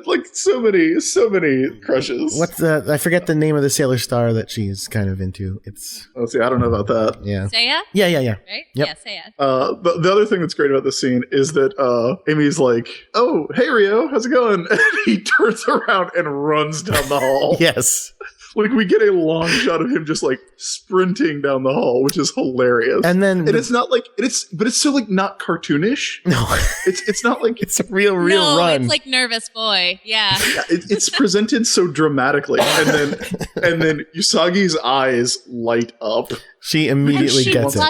Speaker 4: like so many crushes.
Speaker 3: What's I forget the name of the Sailor Star that she's kind of into. It's
Speaker 4: let's see, I don't know about that.
Speaker 3: Yeah.
Speaker 5: Seiya?
Speaker 3: Yeah.
Speaker 5: Right?
Speaker 3: Yep.
Speaker 5: Yeah, Seiya.
Speaker 4: The other thing that's great about this scene is that Amy's like, "Oh, hey Rio, how's it going?" And he turns around and runs down the hall.
Speaker 3: Yes.
Speaker 4: Like, we get a long shot of him just like sprinting down the hall, which is hilarious.
Speaker 3: And then
Speaker 4: it's not like but it's so like not cartoonish.
Speaker 3: No,
Speaker 4: it's not like
Speaker 3: it's a real run.
Speaker 5: It's like Nervous Boy. Yeah.
Speaker 4: It's presented so dramatically, and then Usagi's eyes light up.
Speaker 3: She immediately gets it.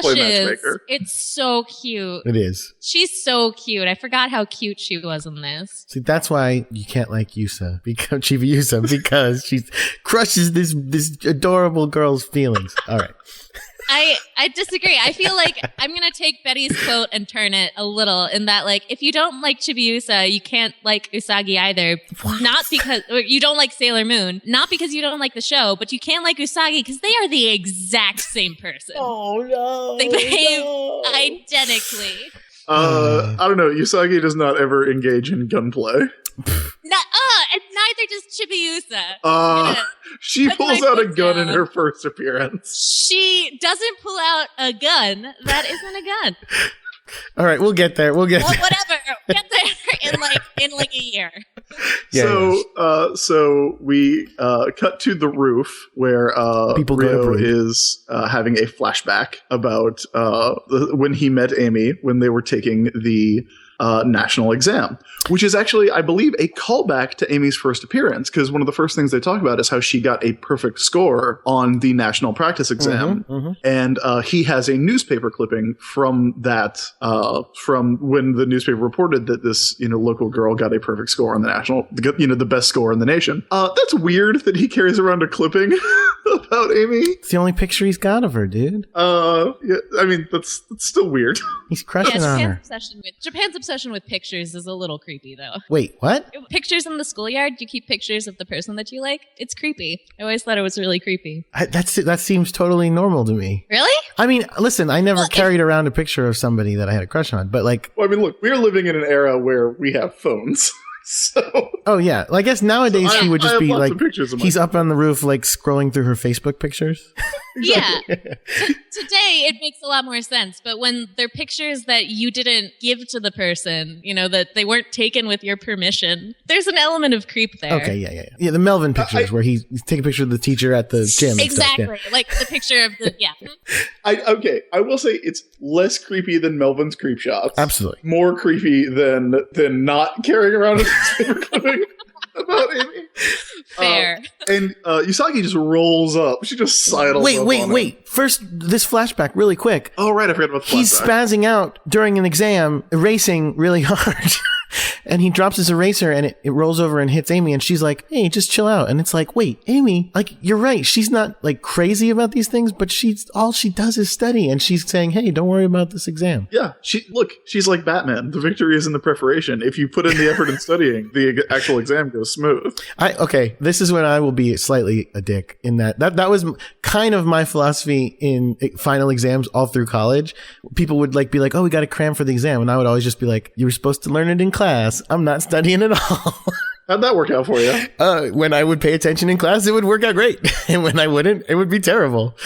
Speaker 5: It's so cute.
Speaker 3: It is.
Speaker 5: She's so cute. I forgot how cute she was in this.
Speaker 3: See, that's why you can't like Chiba Yusa, because she crushes this adorable girl's feelings. All right.
Speaker 5: I disagree. I feel like I'm going to take Betty's quote and turn it a little in that, like, if you don't like Chibiusa, you can't like Usagi either. What? Not because you don't like Sailor Moon, not because you don't like the show, but you can't like Usagi because they are the exact same person.
Speaker 3: Oh, no.
Speaker 5: They behave identically.
Speaker 4: I don't know. Usagi does not ever engage in gunplay.
Speaker 5: And neither does Chibiusa.
Speaker 4: She pulls out a gun in her first appearance.
Speaker 5: She doesn't pull out a gun. That isn't a gun.
Speaker 3: All right, we'll get there.
Speaker 5: Whatever. Get there in like a year.
Speaker 4: Yeah, so we cut to the roof where Rio is having a flashback about when he met Amy when they were taking the national exam, which is actually, I believe, a callback to Amy's first appearance, because one of the first things they talk about is how she got a perfect score on the national practice exam. And he has a newspaper clipping from that, from when the newspaper reported that this, local girl got a perfect score on the national, the best score in the nation. That's weird that he carries around a clipping about Amy.
Speaker 3: It's the only picture he's got of her, dude.
Speaker 4: Yeah, I mean, that's still weird.
Speaker 3: He's crushing on her.
Speaker 5: Japan's obsession with pictures is a little creepy, though.
Speaker 3: Wait, what?
Speaker 5: Pictures in the schoolyard? You keep pictures of the person that you like? It's creepy. I always thought it was really creepy.
Speaker 3: That seems totally normal to me.
Speaker 5: Really?
Speaker 3: I mean, listen, I never carried around a picture of somebody that I had a crush on, but like...
Speaker 4: Well, I mean, look, we're living in an era where we have phones. So,
Speaker 3: oh yeah, well, I guess nowadays he would just be like, he's up on the roof, like scrolling through her Facebook pictures.
Speaker 5: Yeah. Today it makes a lot more sense, but when they're pictures that you didn't give to the person, that they weren't taken with your permission, there's an element of creep there.
Speaker 3: Okay, yeah. The Melvin pictures where he's taking a picture of the teacher at the gym.
Speaker 5: Exactly,
Speaker 3: and stuff, yeah.
Speaker 5: like the picture of the
Speaker 4: I will say it's less creepy than Melvin's creep shots.
Speaker 3: Absolutely,
Speaker 4: more creepy than not carrying around a newspaper clipping about Amy.
Speaker 5: Fair.
Speaker 4: And Usagi just rolls up. She just sidles up.
Speaker 3: Wait. First, this flashback really quick.
Speaker 4: Oh, right. I forgot about the flashback.
Speaker 3: He's spazzing out during an exam, erasing really hard. And he drops his eraser and it rolls over and hits Amy, and she's like, hey, just chill out. And it's like, wait, Amy, like, you're right. She's not like crazy about these things, but all she does is study. And she's saying, hey, don't worry about this exam.
Speaker 4: Yeah. She's like Batman. The victory is in the preparation. If you put in the effort in studying, the actual exam goes smooth.
Speaker 3: Okay. This is when I will be slightly a dick in that was kind of my philosophy in final exams all through college. People would be like, oh, we got to cram for the exam. And I would always just be like, you were supposed to learn it in class. I'm not studying at all.
Speaker 4: How'd that work out for you?
Speaker 3: When I would pay attention in class, it would work out great. And when I wouldn't, it would be terrible.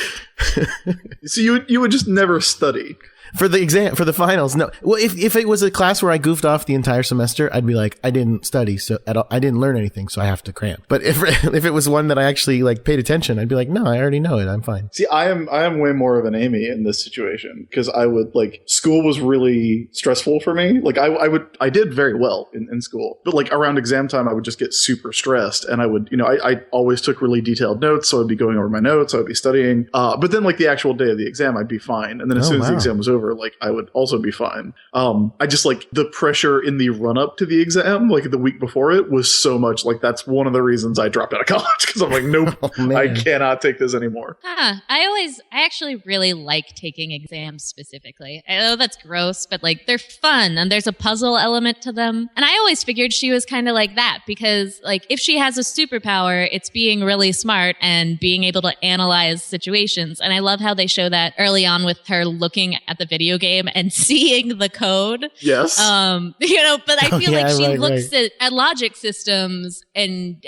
Speaker 4: So you would just never study.
Speaker 3: For the exam, for the finals, no. Well, if it was a class where I goofed off the entire semester, I'd be like, I didn't study, so at all, I didn't learn anything, so I have to cram. But if it was one that I actually paid attention, I'd be like, no, I already know it, I'm fine.
Speaker 4: See, I am way more of an Amy in this situation, because I would school was really stressful for me. I did very well in school, but around exam time, I would just get super stressed, and I would, I always took really detailed notes, so I'd be going over my notes, I would be studying. But then the actual day of the exam, I'd be fine, and then as soon as the exam was over, I would also be fine. I just the pressure in the run up to the exam, the week before it, was so much. That's one of the reasons I dropped out of college, because I'm like, nope, I cannot take this anymore.
Speaker 5: I actually really like taking exams specifically. I know that's gross, but they're fun and there's a puzzle element to them. And I always figured she was kind of like that, because if she has a superpower, it's being really smart and being able to analyze situations. And I love how they show that early on with her looking at the video game and seeing the code.
Speaker 4: Yes.
Speaker 5: But I feel she looks at logic systems and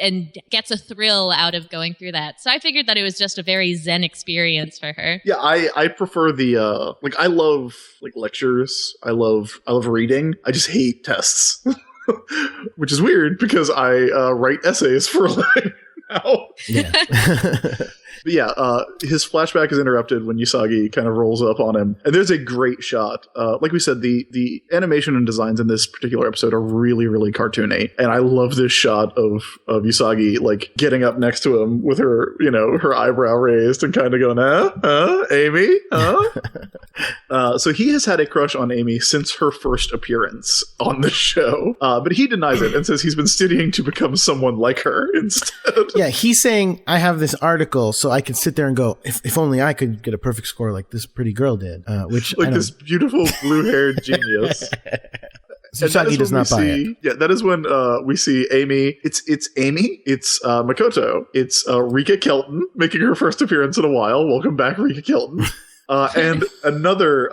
Speaker 5: gets a thrill out of going through that. So I figured that it was just a very zen experience for her.
Speaker 4: Yeah, I prefer the I love lectures. I love reading. I just hate tests. Which is weird because I write essays for a living now. Yeah. But yeah, his flashback is interrupted when Usagi kind of rolls up on him. And there's a great shot. Like we said, the animation and designs in this particular episode are really, really cartoony. And I love this shot of Usagi, getting up next to him with her, her eyebrow raised and kind of going, Amy? So he has had a crush on Amy since her first appearance on the show. But he denies it and says he's been studying to become someone like her instead.
Speaker 3: Yeah, he's saying, I have this article, so I can sit there and go, if only I could get a perfect score like this pretty girl did. Which
Speaker 4: this beautiful blue-haired genius.
Speaker 3: Usagi does not buy it.
Speaker 4: Yeah, that is when we see Amy. It's Amy. It's Makoto. It's Rika Kelton making her first appearance in a while. Welcome back, Rika Kelton. And another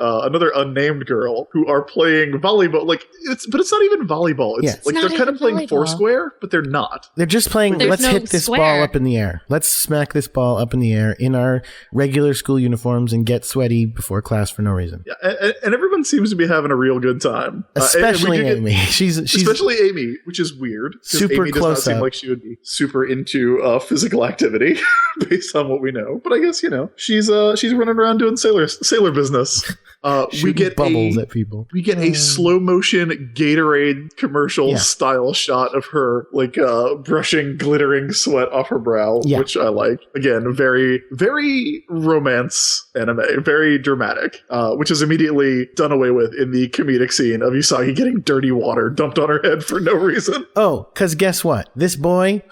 Speaker 4: unnamed girl who are playing volleyball. But it's not even volleyball. It's they're kind of playing Foursquare, but they're not.
Speaker 3: They're just playing, let's hit this ball up in the air. Let's smack this ball up in the air in our regular school uniforms and get sweaty before class for no reason.
Speaker 4: Yeah, and everyone seems to be having a real good time.
Speaker 3: Especially Amy. She's
Speaker 4: especially Amy, which is weird.
Speaker 3: Super
Speaker 4: Amy does
Speaker 3: close
Speaker 4: not seem
Speaker 3: up.
Speaker 4: like she would be super into physical activity based on what we know. But I guess, she's running around doing sailor business. We get
Speaker 3: bubbles at people.
Speaker 4: We get a slow motion Gatorade commercial style shot of her like brushing glittering sweat off her brow, which I like. Again, very, very romance anime, very dramatic, which is immediately done away with in the comedic scene of Usagi getting dirty water dumped on her head for no reason.
Speaker 3: Oh, because guess what? This boy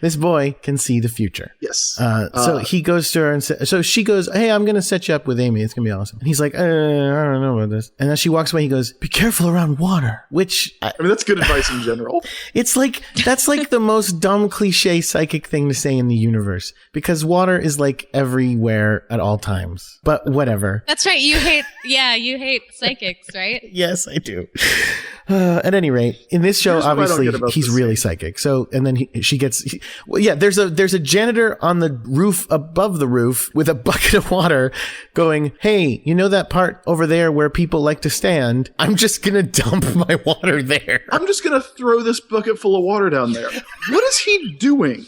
Speaker 3: this boy can see the future.
Speaker 4: Yes.
Speaker 3: So he goes to her and so she goes, "Hey, I'm going to set you up with Amy. It's going to be awesome." And he's like, "I don't know about this." And as she walks away, he goes, "Be careful around water," which
Speaker 4: I mean, that's good advice in general.
Speaker 3: It's like, that's like the most dumb cliche psychic thing to say in the universe, because water is like everywhere at all times, but whatever.
Speaker 5: That's right. You hate psychics, right?
Speaker 3: Yes, I do. At any rate, in this show, obviously he's really psychic. So, and then there's a janitor on the roof above the roof with a bucket of water going, "Hey, you know that part over there where people like to stand? I'm just going to dump my water there.
Speaker 4: I'm just going to throw this bucket full of water down there." What is he doing?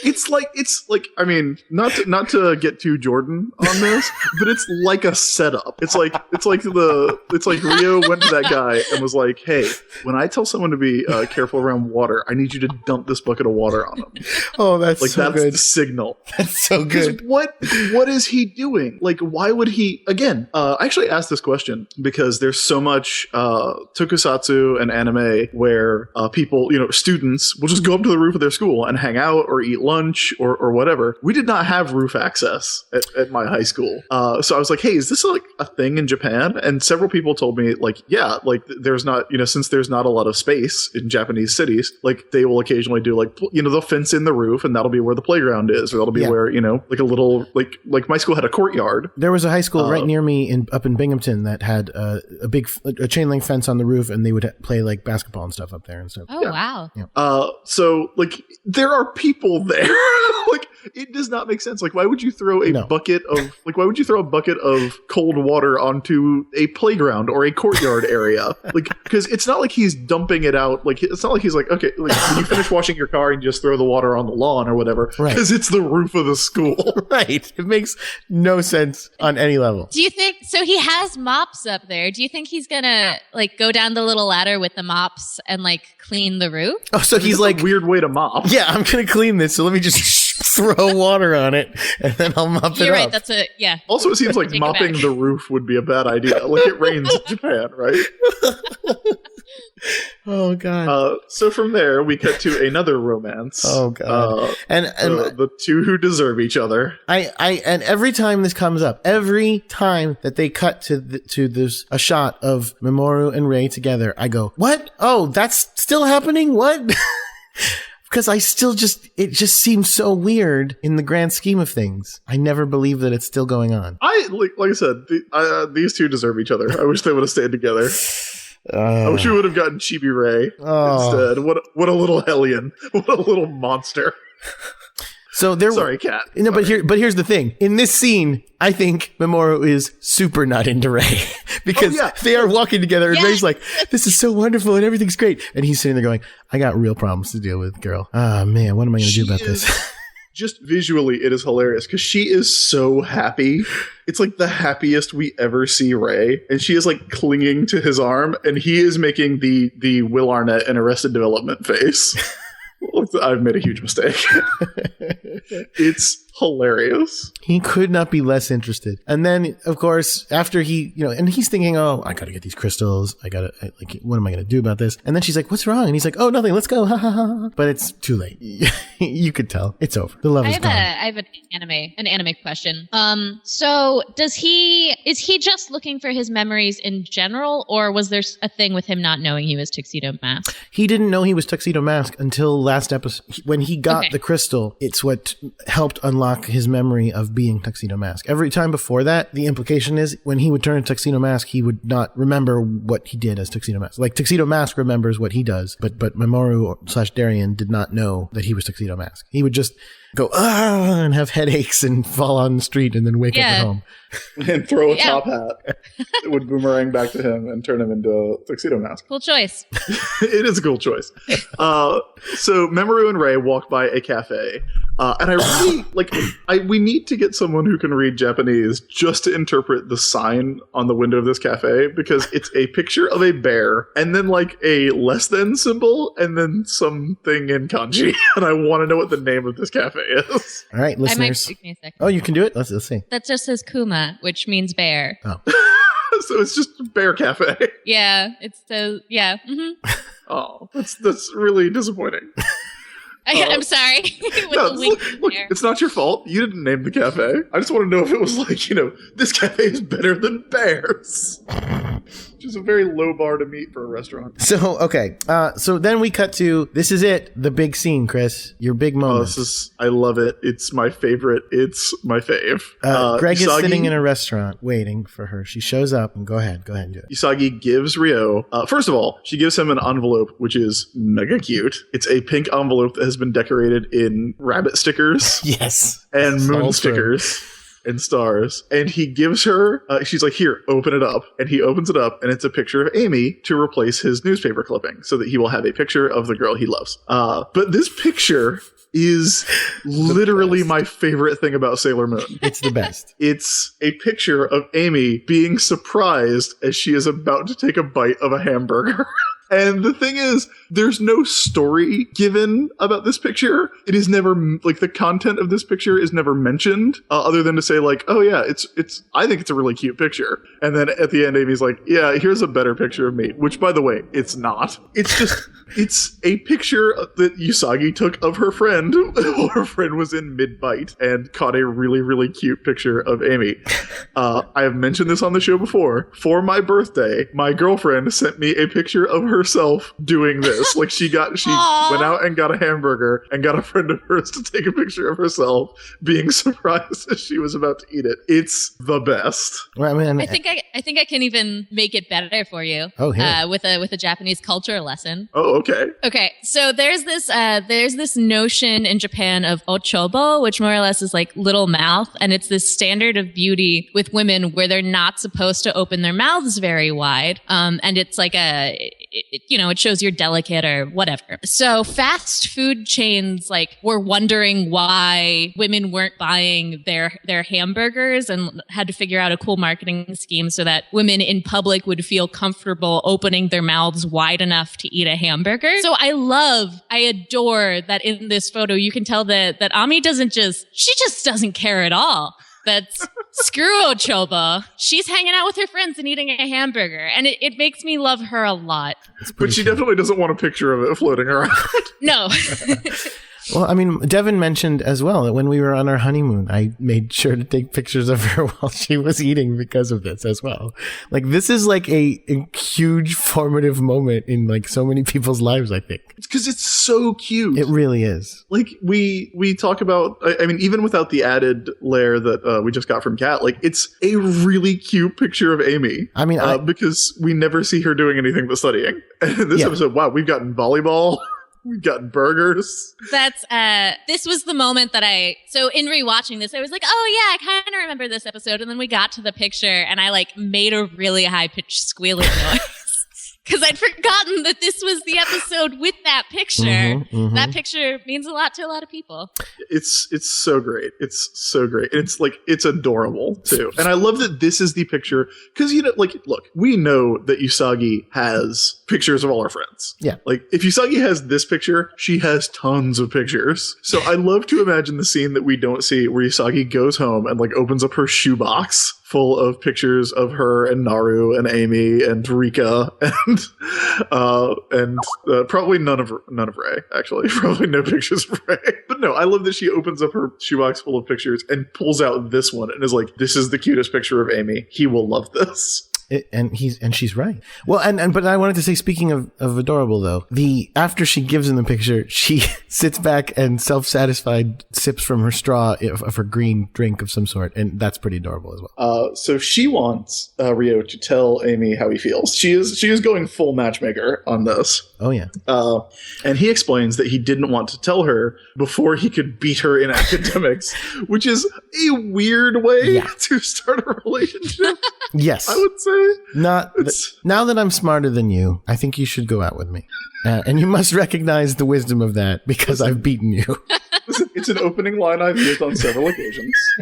Speaker 4: It's like I mean, not to get too Jordan on this, but it's like a setup. It's like Rio went to that guy and was like, "Hey, when I tell someone to be careful around water, I need you to dump this bucket of water on them."
Speaker 3: Oh, that's
Speaker 4: like
Speaker 3: so
Speaker 4: that's
Speaker 3: good.
Speaker 4: the signal.
Speaker 3: That's so good.
Speaker 4: What is he doing? Like, why would he? Again, I actually asked this question because there's so much tokusatsu and anime where people, students will just go up to the roof of their school and hang out or eat lunch or whatever. We did not have roof access at my high school. So I was like, "Hey, is this like a thing in Japan?" And several people told me like, yeah, like there's not, since there's not a lot of space in Japanese cities, like they will occasionally do like, they'll fence in the roof and that'll be where the playground is, or that'll be where, like a little, like my school had a courtyard.
Speaker 3: There was a high school right near me up in Binghamton that had a chain link fence on the roof, and they would play like basketball and stuff up there and stuff.
Speaker 5: Oh, wow.
Speaker 3: Yeah.
Speaker 4: So like there are people there. Like, it does not make sense. Like, why would you throw a bucket of cold water onto a playground or a courtyard area? Like, because it's not like he's dumping it out. Like, it's not like he's like, okay, like when you finish washing your car and you just throw the water on the lawn or whatever, because it's the roof of the school.
Speaker 3: Right. It makes no sense on any level.
Speaker 5: Do you think so? He has mops up there. Do you think he's gonna like go down the little ladder with the mops and like clean the roof?
Speaker 3: Oh, so he's like,
Speaker 4: a weird way to mop.
Speaker 3: Yeah, I'm gonna clean this, so let me just throw water on it and then I'll mop it up.
Speaker 5: You're right. That's
Speaker 4: Also, it seems like mopping the roof would be a bad idea. Like, it rains in Japan, right?
Speaker 3: Oh god.
Speaker 4: So from there we cut to another romance.
Speaker 3: Oh god. And
Speaker 4: the two who deserve each other.
Speaker 3: And every time this comes up, every time that they cut to this a shot of Mamoru and Rei together, I go, "What? Oh, that's still happening? What?" Because it just seems so weird in the grand scheme of things. I never believe that it's still going on.
Speaker 4: Like I said, these two deserve each other. I wish they would have stayed together. I wish we would have gotten Chibi Rei instead. What a little hellion. What a little monster.
Speaker 3: So
Speaker 4: sorry, Kat.
Speaker 3: No, sorry. But here's the thing. In this scene, I think Mamoru is super not into Rei because they are walking together and Rei's like, "This is so wonderful and everything's great," and he's sitting there going, "I got real problems to deal with, girl. Ah, man, what am I going to do about this?"
Speaker 4: Just visually, it is hilarious because she is so happy. It's like the happiest we ever see Rei, and she is like clinging to his arm, and he is making the Will Arnett in Arrested Development face. I've made a huge mistake. It's hilarious.
Speaker 3: He could not be less interested. And then, of course, after he, and he's thinking, "Oh, I gotta get these crystals. What am I gonna do about this?" And then she's like, "What's wrong?" And he's like, "Oh, nothing. Let's go." Ha ha ha. But it's too late. You could tell. It's over. The love is gone.
Speaker 5: I have an anime question. So is he just looking for his memories in general, or was there a thing with him not knowing he was Tuxedo Mask?
Speaker 3: He didn't know he was Tuxedo Mask until last episode. When he got the crystal, it's what helped unlock his memory of being Tuxedo Mask. Every time before that, the implication is when he would turn to Tuxedo Mask, he would not remember what he did as Tuxedo Mask. Like, Tuxedo Mask remembers what he does, but Mamoru / Darien did not know that he was Tuxedo Mask. He would just, go and have headaches and fall on the street and then wake up at home.
Speaker 4: And throw a top hat that would boomerang back to him and turn him into a tuxedo mask.
Speaker 5: Cool choice.
Speaker 4: It is a cool choice. So Memoru and Rei walk by a cafe. And I really, we need to get someone who can read Japanese just to interpret the sign on the window of this cafe, because it's a picture of a bear and then like a less than symbol and then something in kanji. And I want to know what the name of this cafe is.
Speaker 3: All right, listeners.
Speaker 5: Give me a second.
Speaker 3: Oh, you can do it? Let's see.
Speaker 5: That just says Kuma, which means bear.
Speaker 3: Oh.
Speaker 4: So it's just a bear cafe.
Speaker 5: Yeah, it says, yeah. Mm-hmm.
Speaker 4: Oh, that's really disappointing.
Speaker 5: I'm sorry.
Speaker 4: Look, it's not your fault. You didn't name the cafe. I just want to know if it was like, this cafe is better than bears. Which is a very low bar to meet for a restaurant.
Speaker 3: So, okay. So then we cut to, this is it, the big scene, Chris. Your big moment.
Speaker 4: I love it. It's my favorite. It's my fave.
Speaker 3: Greg is sitting in a restaurant waiting for her. She shows up and go ahead and do it.
Speaker 4: Usagi gives Ryo, first of all, she gives him an envelope, which is mega cute. It's a pink envelope that has been decorated in rabbit stickers.
Speaker 3: Yes.
Speaker 4: And moon stickers. And stars. And he gives her, she's like, here, open it up. And he opens it up, and it's a picture of Amy to replace his newspaper clipping so that he will have a picture of the girl he loves. But this picture is literally my favorite thing about Sailor Moon.
Speaker 3: It's the best.
Speaker 4: It's a picture of Amy being surprised as she is about to take a bite of a hamburger. And the thing is, there's no story given about this picture. It is never, like, the content of this picture is never mentioned, other than to say, like, oh yeah, I think it's a really cute picture. And then at the end, Amy's like, yeah, here's a better picture of me. Which, by the way, it's not. It's just, it's a picture that Usagi took of her friend while her friend was in mid-bite and caught a really, really cute picture of Amy. I have mentioned this on the show before. For my birthday, my girlfriend sent me a picture of herself doing this. Like, she went out and got a hamburger and got a friend of hers to take a picture of herself being surprised as she was about to eat it. It's the best.
Speaker 3: Well, I mean,
Speaker 5: I think I can even make it better for you.
Speaker 3: Oh, yeah.
Speaker 5: With a Japanese culture lesson.
Speaker 4: Oh, okay.
Speaker 5: Okay, so there's this notion in Japan of ochobo, which more or less is like little mouth, and it's this standard of beauty with women where they're not supposed to open their mouths very wide, and it's like it shows you're delicate or whatever. So fast food chains were wondering why women weren't buying their hamburgers and had to figure out a cool marketing scheme so that women in public would feel comfortable opening their mouths wide enough to eat a hamburger. So I adore that in this photo you can tell that Ami she just doesn't care at all. That's screw Ochoba. She's hanging out with her friends and eating a hamburger. And it makes me love her a lot.
Speaker 4: But she definitely doesn't want a picture of it floating around.
Speaker 5: No.
Speaker 3: Well, I mean, Devin mentioned as well that when we were on our honeymoon, I made sure to take pictures of her while she was eating because of this as well. Like, this is like a huge formative moment in like so many people's lives, I think.
Speaker 4: It's because it's so cute.
Speaker 3: It really is.
Speaker 4: Like, we talk about, I mean, even without the added layer that we just got from Kat, like, it's a really cute picture of Amy.
Speaker 3: I mean,
Speaker 4: because we never see her doing anything but studying. And in this episode, wow, we've gotten volleyball. We've gotten burgers.
Speaker 5: This was the moment that so in rewatching this, I was like, oh yeah, I kind of remember this episode. And then we got to the picture and I made a really high pitched squealing noise. Because I'd forgotten that this was the episode with that picture. Mm-hmm. That picture means a lot to a lot of people.
Speaker 4: It's so great. It's so great. And it's adorable too. And I love that this is the picture because, look, we know that Usagi has pictures of all her friends.
Speaker 3: Yeah.
Speaker 4: Like, if Usagi has this picture, she has tons of pictures. So I love to imagine the scene that we don't see where Usagi goes home and opens up her shoebox full of pictures of her and Naru and Amy and Rika and probably none of Rei, actually. Probably no pictures of Rei. But no, I love that she opens up her shoebox full of pictures and pulls out this one and is like, this is the cutest picture of Amy. He will love this.
Speaker 3: And she's right. Well, but I wanted to say, speaking of adorable though, after she gives him the picture, she sits back and self-satisfied sips from her straw of her green drink of some sort, and that's pretty adorable as well.
Speaker 4: So she wants Ryo to tell Amy how he feels. She is going full matchmaker on this.
Speaker 3: Oh, yeah.
Speaker 4: And he explains that he didn't want to tell her before he could beat her in academics, which is a weird way to start a relationship.
Speaker 3: Yes.
Speaker 4: I would say.
Speaker 3: Now that I'm smarter than you, I think you should go out with me. And you must recognize the wisdom of that because I've beaten you.
Speaker 4: Listen, it's an opening line I've used on several occasions.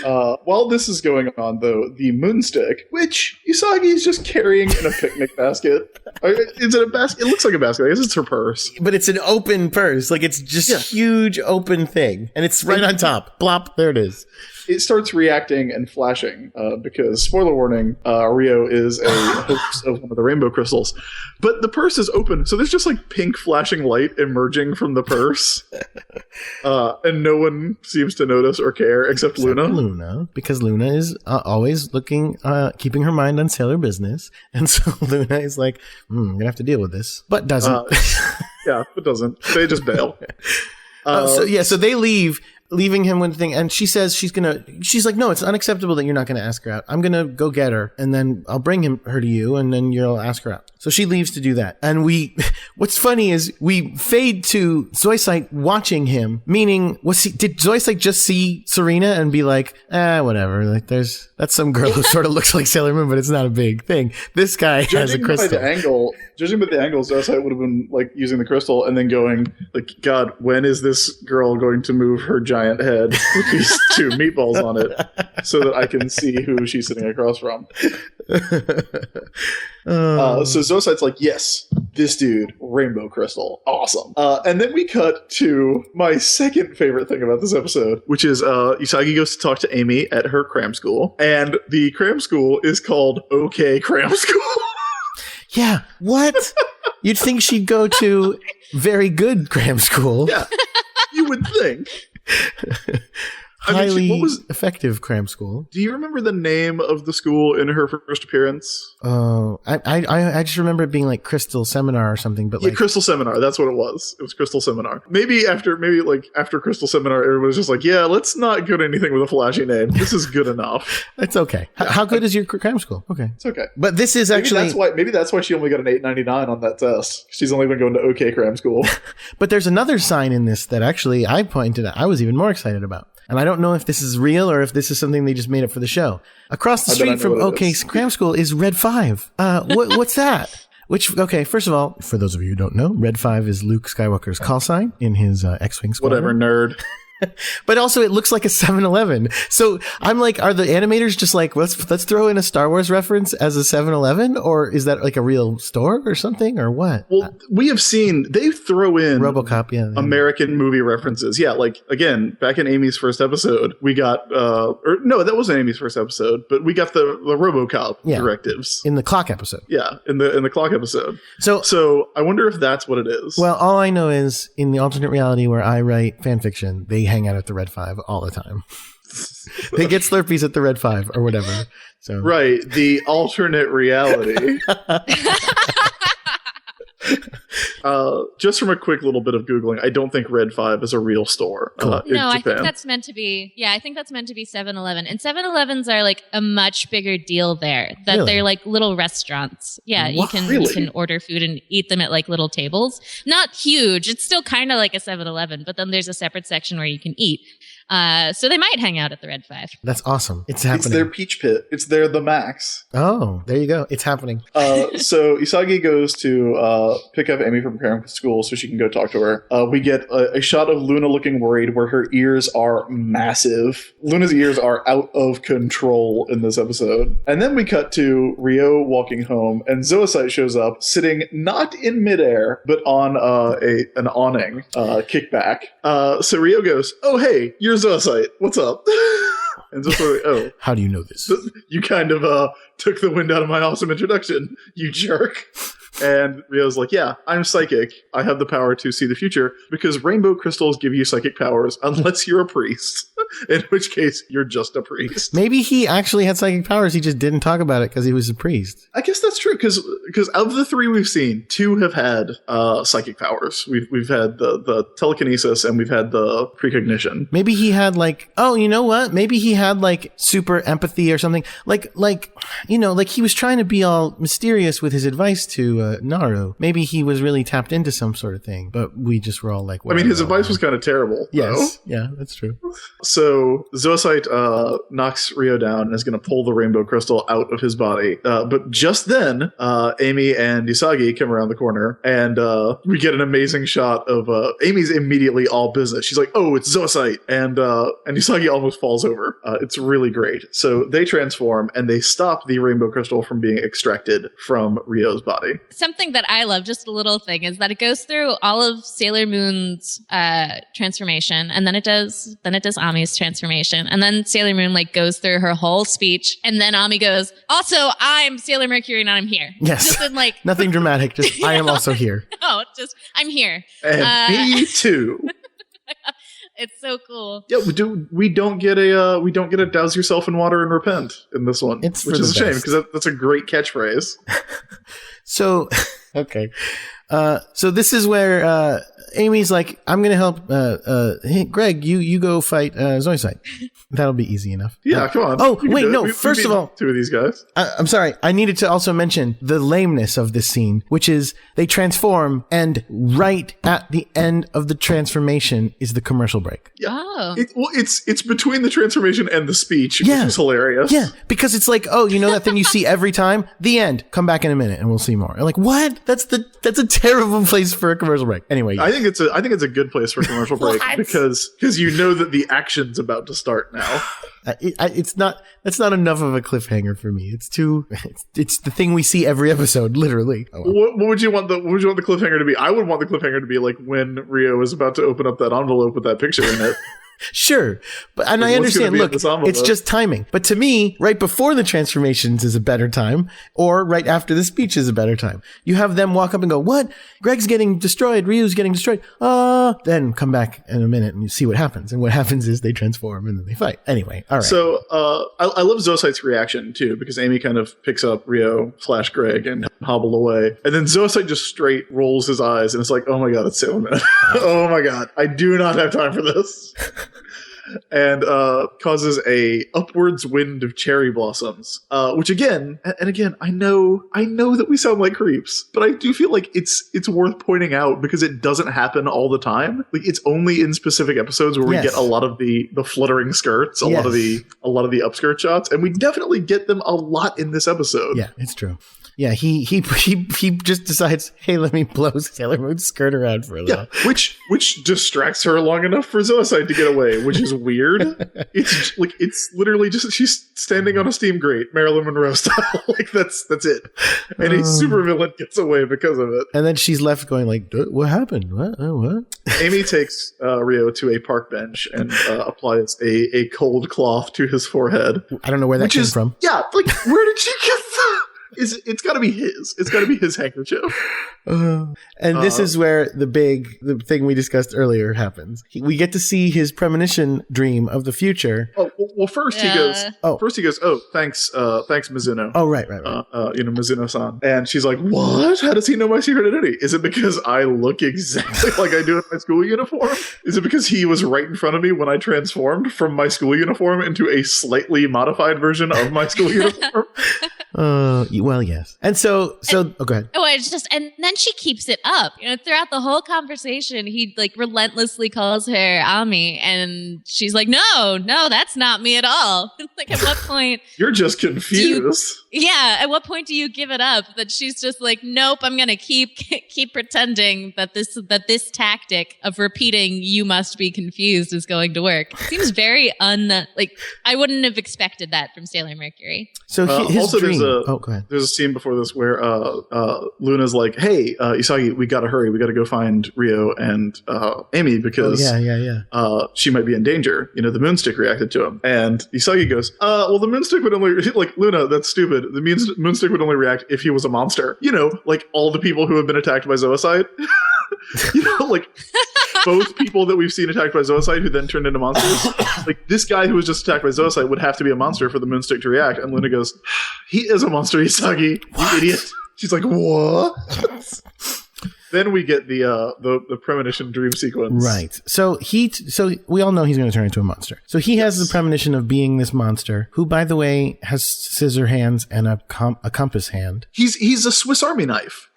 Speaker 4: While this is going on, though, the moonstick, which Usagi is just carrying in a picnic basket. Is it a basket? It looks like a basket. I guess it's her purse.
Speaker 3: But it's an open purse. Like, it's just a huge open thing. And it's right on top. Plop. There it is.
Speaker 4: It starts reacting and flashing because, spoiler warning, Rio is a host of one of the rainbow crystals. But the purse is open, so there's just like pink flashing light emerging from the purse. And no one seems to notice or care except Luna.
Speaker 3: Because Luna is always looking, keeping her mind on sailor business. And so Luna is like, I'm going to have to deal with this. But doesn't.
Speaker 4: Yeah, but doesn't. They just bail.
Speaker 3: So they leaving him with the thing, and she's like, no, it's unacceptable that you're not going to ask her out. I'm going to go get her, and then I'll bring her to you, and then you'll ask her out. So she leaves to do that. And what's funny is we fade to Zoisite watching him, meaning, did Zoisite just see Serena and be like, whatever, like that's some girl who sort of looks like Sailor Moon, but it's not a big thing. This guy has a crystal.
Speaker 4: Judging by the angle, Zoisite would have been like using the crystal and then going like, God, when is this girl going to move her giant head with these two meatballs on it so that I can see who she's sitting across from? So Zoisite's like, yes, this dude, rainbow crystal, awesome. And then we cut to my second favorite thing about this episode, which is Usagi goes to talk to Amy at her cram school, and the cram school is called OK Cram School.
Speaker 3: Yeah, what? You'd think she'd go to very good cram school.
Speaker 4: Yeah, you would think.
Speaker 3: Highly effective cram school.
Speaker 4: Do you remember the name of the school in her first appearance?
Speaker 3: Oh, I just remember it being like Crystal Seminar or something. But like
Speaker 4: Crystal Seminar. That's what it was. It was Crystal Seminar. Maybe after Crystal Seminar, everybody's just like, yeah, let's not go to anything with a flashy name. This is good enough.
Speaker 3: It's okay. How good is your cram school? Okay,
Speaker 4: it's okay.
Speaker 3: But this is
Speaker 4: maybe that's why she only got an 8.99 on that test. She's only been going to OK Cram School.
Speaker 3: But there's another sign in this that actually I pointed out. I was even more excited about. And I don't know if this is real or if this is something they just made up for the show. Across the street from OK Cram School is Red 5. What's that? Okay, first of all, for those of you who don't know, Red 5 is Luke Skywalker's call sign in his X-Wing squadron.
Speaker 4: Whatever, nerd.
Speaker 3: But also it looks like a 7-Eleven. So I'm like, are the animators just like, let's throw in a Star Wars reference as a 7-Eleven? Or is that like a real store or something or what?
Speaker 4: Well, we have seen, they throw in
Speaker 3: RoboCop,
Speaker 4: American movie references. Yeah, like again, back in Amy's first episode, we got, no, that wasn't Amy's first episode, but we got the RoboCop directives.
Speaker 3: In the clock episode.
Speaker 4: Yeah, in the clock episode. So I wonder if that's what it is.
Speaker 3: Well, all I know is in the alternate reality where I write fan fiction, they hang out at the Red 5 all the time. They get Slurpees at the Red 5 or whatever. So
Speaker 4: right, the alternate reality. Just from a quick little bit of Googling, I don't think Red 5 is a real store.
Speaker 5: No,
Speaker 4: in Japan.
Speaker 5: I think that's meant to be. Yeah, I think that's meant to be 7-Eleven. And 7-Elevens are like a much bigger deal there. That they're like little restaurants. Yeah, you can order food and eat them at like little tables. Not huge. It's still kind of like a 7-Eleven, but then there's a separate section where you can eat. So they might hang out at the Red 5.
Speaker 3: That's awesome. It's happening.
Speaker 4: It's their Peach Pit. It's the Max.
Speaker 3: Oh, there you go. It's happening.
Speaker 4: So Usagi goes to pick up Amy from cram school so she can go talk to her. We get a shot of Luna looking worried where her ears are massive. Luna's ears are out of control in this episode. And then we cut to Rio walking home and Zoisite shows up sitting not in midair, but on an awning kickback. So Rio goes, oh, hey, you're Zoisite. What's up? And Zoisite's like,
Speaker 3: how do you know this?
Speaker 4: You kind of took the wind out of my awesome introduction, you jerk. And Rio's like, yeah, I'm psychic. I have the power to see the future because rainbow crystals give you psychic powers unless you're a priest, in which case you're just a priest.
Speaker 3: Maybe he actually had psychic powers. He just didn't talk about it because he was a priest.
Speaker 4: I guess that's true because of the 3 we've seen, 2 have had psychic powers. We've had the telekinesis and we've had the precognition.
Speaker 3: Maybe he had like, oh, you know what? Maybe he had like super empathy or something. Like he was trying to be all mysterious with his advice to Naru. Maybe he was really tapped into some sort of thing, but we just were all like,
Speaker 4: I mean, his advice was kind of terrible.
Speaker 3: Yes. Yeah, that's true.
Speaker 4: So Zoisite knocks Ryo down and is going to pull the rainbow crystal out of his body. But just then, Amy and Usagi come around the corner, and we get an amazing shot of Amy's immediately all business. She's like, "Oh, it's Zoisite," and Usagi almost falls over. It's really great. So they transform and they stop the rainbow crystal from being extracted from Ryo's body.
Speaker 5: Something that I love, just a little thing, is that it goes through all of Sailor Moon's transformation, and then it does Ami's transformation, and then Sailor Moon like goes through her whole speech, and then Ami goes, "Also, I'm Sailor Mercury and I'm here."
Speaker 3: Yes.
Speaker 5: Just in like
Speaker 3: nothing dramatic. Just I am also here.
Speaker 5: No, just I'm here.
Speaker 4: And me too.
Speaker 5: It's so cool.
Speaker 4: Yeah, we don't get a douse yourself in water and repent in this one,
Speaker 3: It's
Speaker 4: which
Speaker 3: for
Speaker 4: is a
Speaker 3: the
Speaker 4: shame
Speaker 3: best.
Speaker 4: because that's a great catchphrase.
Speaker 3: So, okay. So this is where Amy's like, I'm going to help. Hey, Greg, you go fight Zoisite. That'll be easy enough.
Speaker 4: Yeah, come on.
Speaker 3: Oh,
Speaker 4: You can
Speaker 3: wait,
Speaker 4: do it.
Speaker 3: no.
Speaker 4: We
Speaker 3: First
Speaker 4: beat
Speaker 3: of all,
Speaker 4: two of these guys.
Speaker 3: I'm sorry. I needed to also mention the lameness of this scene, which is they transform, and right at the end of the transformation is the commercial break.
Speaker 5: Oh.
Speaker 4: It's between the transformation and the speech,
Speaker 3: Yeah.
Speaker 4: which is hilarious.
Speaker 3: Yeah, because it's like, oh, you know that thing you see every time? The end. Come back in a minute and we'll see more. I'm like, what? That's a terrible place for a commercial break. Anyway.
Speaker 4: I think it's a good place for a commercial break
Speaker 3: What?
Speaker 4: because you know that the action's about to start now.
Speaker 3: That's not enough of a cliffhanger for me. It's the thing we see every episode, literally. Oh, well.
Speaker 4: What would you want the cliffhanger to be? I would want the cliffhanger to be like when Ryo is about to open up that envelope with that picture in it.
Speaker 3: Sure. But I
Speaker 4: What's gonna
Speaker 3: understand,
Speaker 4: be in
Speaker 3: look,
Speaker 4: this envelope?
Speaker 3: it's just timing. But to me, right before the transformations is a better time, or right after the speech is a better time. You have them walk up and go, what? Greg's getting destroyed, Ryu's getting destroyed. Then come back in a minute and you see what happens. And what happens is they transform and then they fight. Anyway, all right.
Speaker 4: So I love Zoisite's reaction too, because Amy kind of picks up Ryo / Greg and hobble away, and then Zoisite just straight rolls his eyes and it's like, oh my god, it's Sailor Moon. Oh my god, I do not have time for this. And causes a upwards wind of cherry blossoms, which again, I know that we sound like creeps, but I do feel like it's worth pointing out because it doesn't happen all the time. Like it's only in specific episodes where we
Speaker 3: Yes.
Speaker 4: get a lot of the fluttering skirts, a lot of the upskirt shots, and we definitely get them a lot in this episode.
Speaker 3: Yeah, it's true. Yeah, he just decides, hey, let me blow Sailor Moon's skirt around for a little.
Speaker 4: Yeah, which distracts her long enough for Zoisite to get away, which is weird. It's literally just she's standing on a steam grate, Marilyn Monroe style. Like that's it, and a supervillain gets away because of it.
Speaker 3: And then she's left going like, what happened? What?
Speaker 4: Amy takes Ryo to a park bench and applies a cold cloth to his forehead.
Speaker 3: I don't know where that came from.
Speaker 4: Yeah, like where did she get that? It's got to be his. It's got to be his handkerchief.
Speaker 3: And this is where the thing we discussed earlier happens. We get to see his premonition dream of the future.
Speaker 4: Oh well, first he goes. Oh, thanks, Mizuno.
Speaker 3: Oh, right.
Speaker 4: Mizuno-san. And she's like, what? How does he know my secret identity? Is it because I look exactly like I do in my school uniform? Is it because he was right in front of me when I transformed from my school uniform into a slightly modified version of my school uniform?
Speaker 3: Well, yes. And so, go ahead.
Speaker 5: Oh, it's just, and then she keeps it up. You know, throughout the whole conversation, he like relentlessly calls her Ami, and she's like, "No, that's not me at all." Like, at what point?
Speaker 4: You're just confused.
Speaker 5: At what point do you give it up? That she's just like, "Nope, I'm gonna keep pretending that this tactic of repeating "you must be confused" is going to work." Seems very I wouldn't have expected that from Sailor Mercury.
Speaker 3: So his
Speaker 4: also,
Speaker 3: dream.
Speaker 4: go
Speaker 3: ahead.
Speaker 4: There's a scene before this where Luna's like, "Hey, Usagi, we gotta hurry. We gotta go find Ryo and Amy because she might be in danger." You know, the Moonstick reacted to him, and Usagi goes, "Well, the Moonstick would only like Luna. That's stupid. The Moonstick would only react if he was a monster. You know, like all the people who have been attacked by Zoisite." You know, like both people that we've seen attacked by Zoisite who then turned into monsters. Like this guy who was just attacked by Zoisite would have to be a monster for the Moonstick to react. And Luna goes, "He is a monster, Usagi, you idiot." She's like, "What?" Then we get the premonition dream sequence.
Speaker 3: Right. So we all know he's going to turn into a monster. So he has the premonition of being this monster, who, by the way, has scissor hands and a compass hand.
Speaker 4: He's a Swiss Army knife.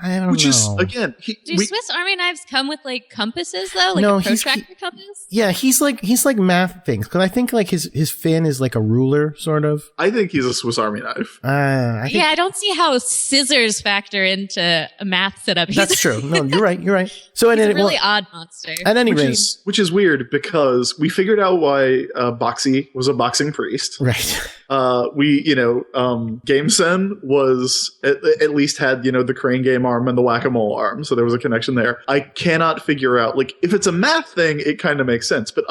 Speaker 3: I don't
Speaker 4: Which
Speaker 3: know.
Speaker 4: is, again...
Speaker 5: Do Swiss Army knives come with, like, compasses, though? Like
Speaker 3: No,
Speaker 5: a
Speaker 3: he's-
Speaker 5: protractor compass?
Speaker 3: Yeah, he's like math things. Because I think like his fin is like a ruler, sort of.
Speaker 4: I think he's a Swiss Army knife.
Speaker 3: I think
Speaker 5: I don't see how scissors factor into a math setup.
Speaker 3: that's true. No, you're right. So
Speaker 5: He's a
Speaker 3: well,
Speaker 5: really odd monster.
Speaker 3: at any rate,
Speaker 4: Which is weird because we figured out why Boxy was a boxing priest.
Speaker 3: right.
Speaker 4: Game Sen was at least had, the crane game arm and the whack-a-mole arm. So there was a connection there. I cannot figure out, like, if it's a math thing, it kind of makes sense. But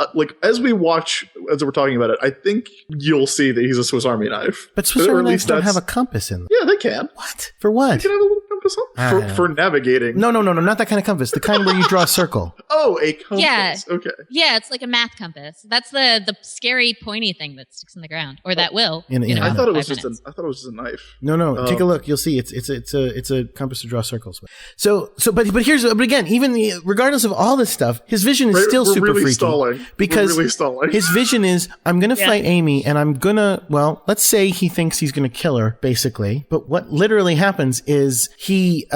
Speaker 4: as we're talking about it, I think you'll see that he's a Swiss Army knife.
Speaker 3: But Swiss
Speaker 4: Or
Speaker 3: Army
Speaker 4: at
Speaker 3: knives
Speaker 4: least
Speaker 3: don't
Speaker 4: that's-
Speaker 3: have a compass in them.
Speaker 4: Yeah, they can.
Speaker 3: What? For what?
Speaker 4: They can have a little compass on. For navigating.
Speaker 3: No, not that kind of compass. The kind where you draw a circle.
Speaker 4: Oh, a compass.
Speaker 5: Yeah.
Speaker 4: Okay.
Speaker 5: Yeah, it's like a math compass. That's the scary pointy thing that sticks in the ground, or that will.
Speaker 3: I
Speaker 4: I thought it was
Speaker 5: 5
Speaker 4: just
Speaker 5: minutes.
Speaker 4: a knife.
Speaker 3: No. Take a look. You'll see. It's a compass to draw circles with. But again, regardless of all this stuff, his vision is still
Speaker 4: We're
Speaker 3: super
Speaker 4: really
Speaker 3: freaky.
Speaker 4: stalling.
Speaker 3: Because
Speaker 4: We're really stalling.
Speaker 3: his vision is, I'm going to fight Amy, and I'm going to, let's say he thinks he's going to kill her, basically. But what literally happens is he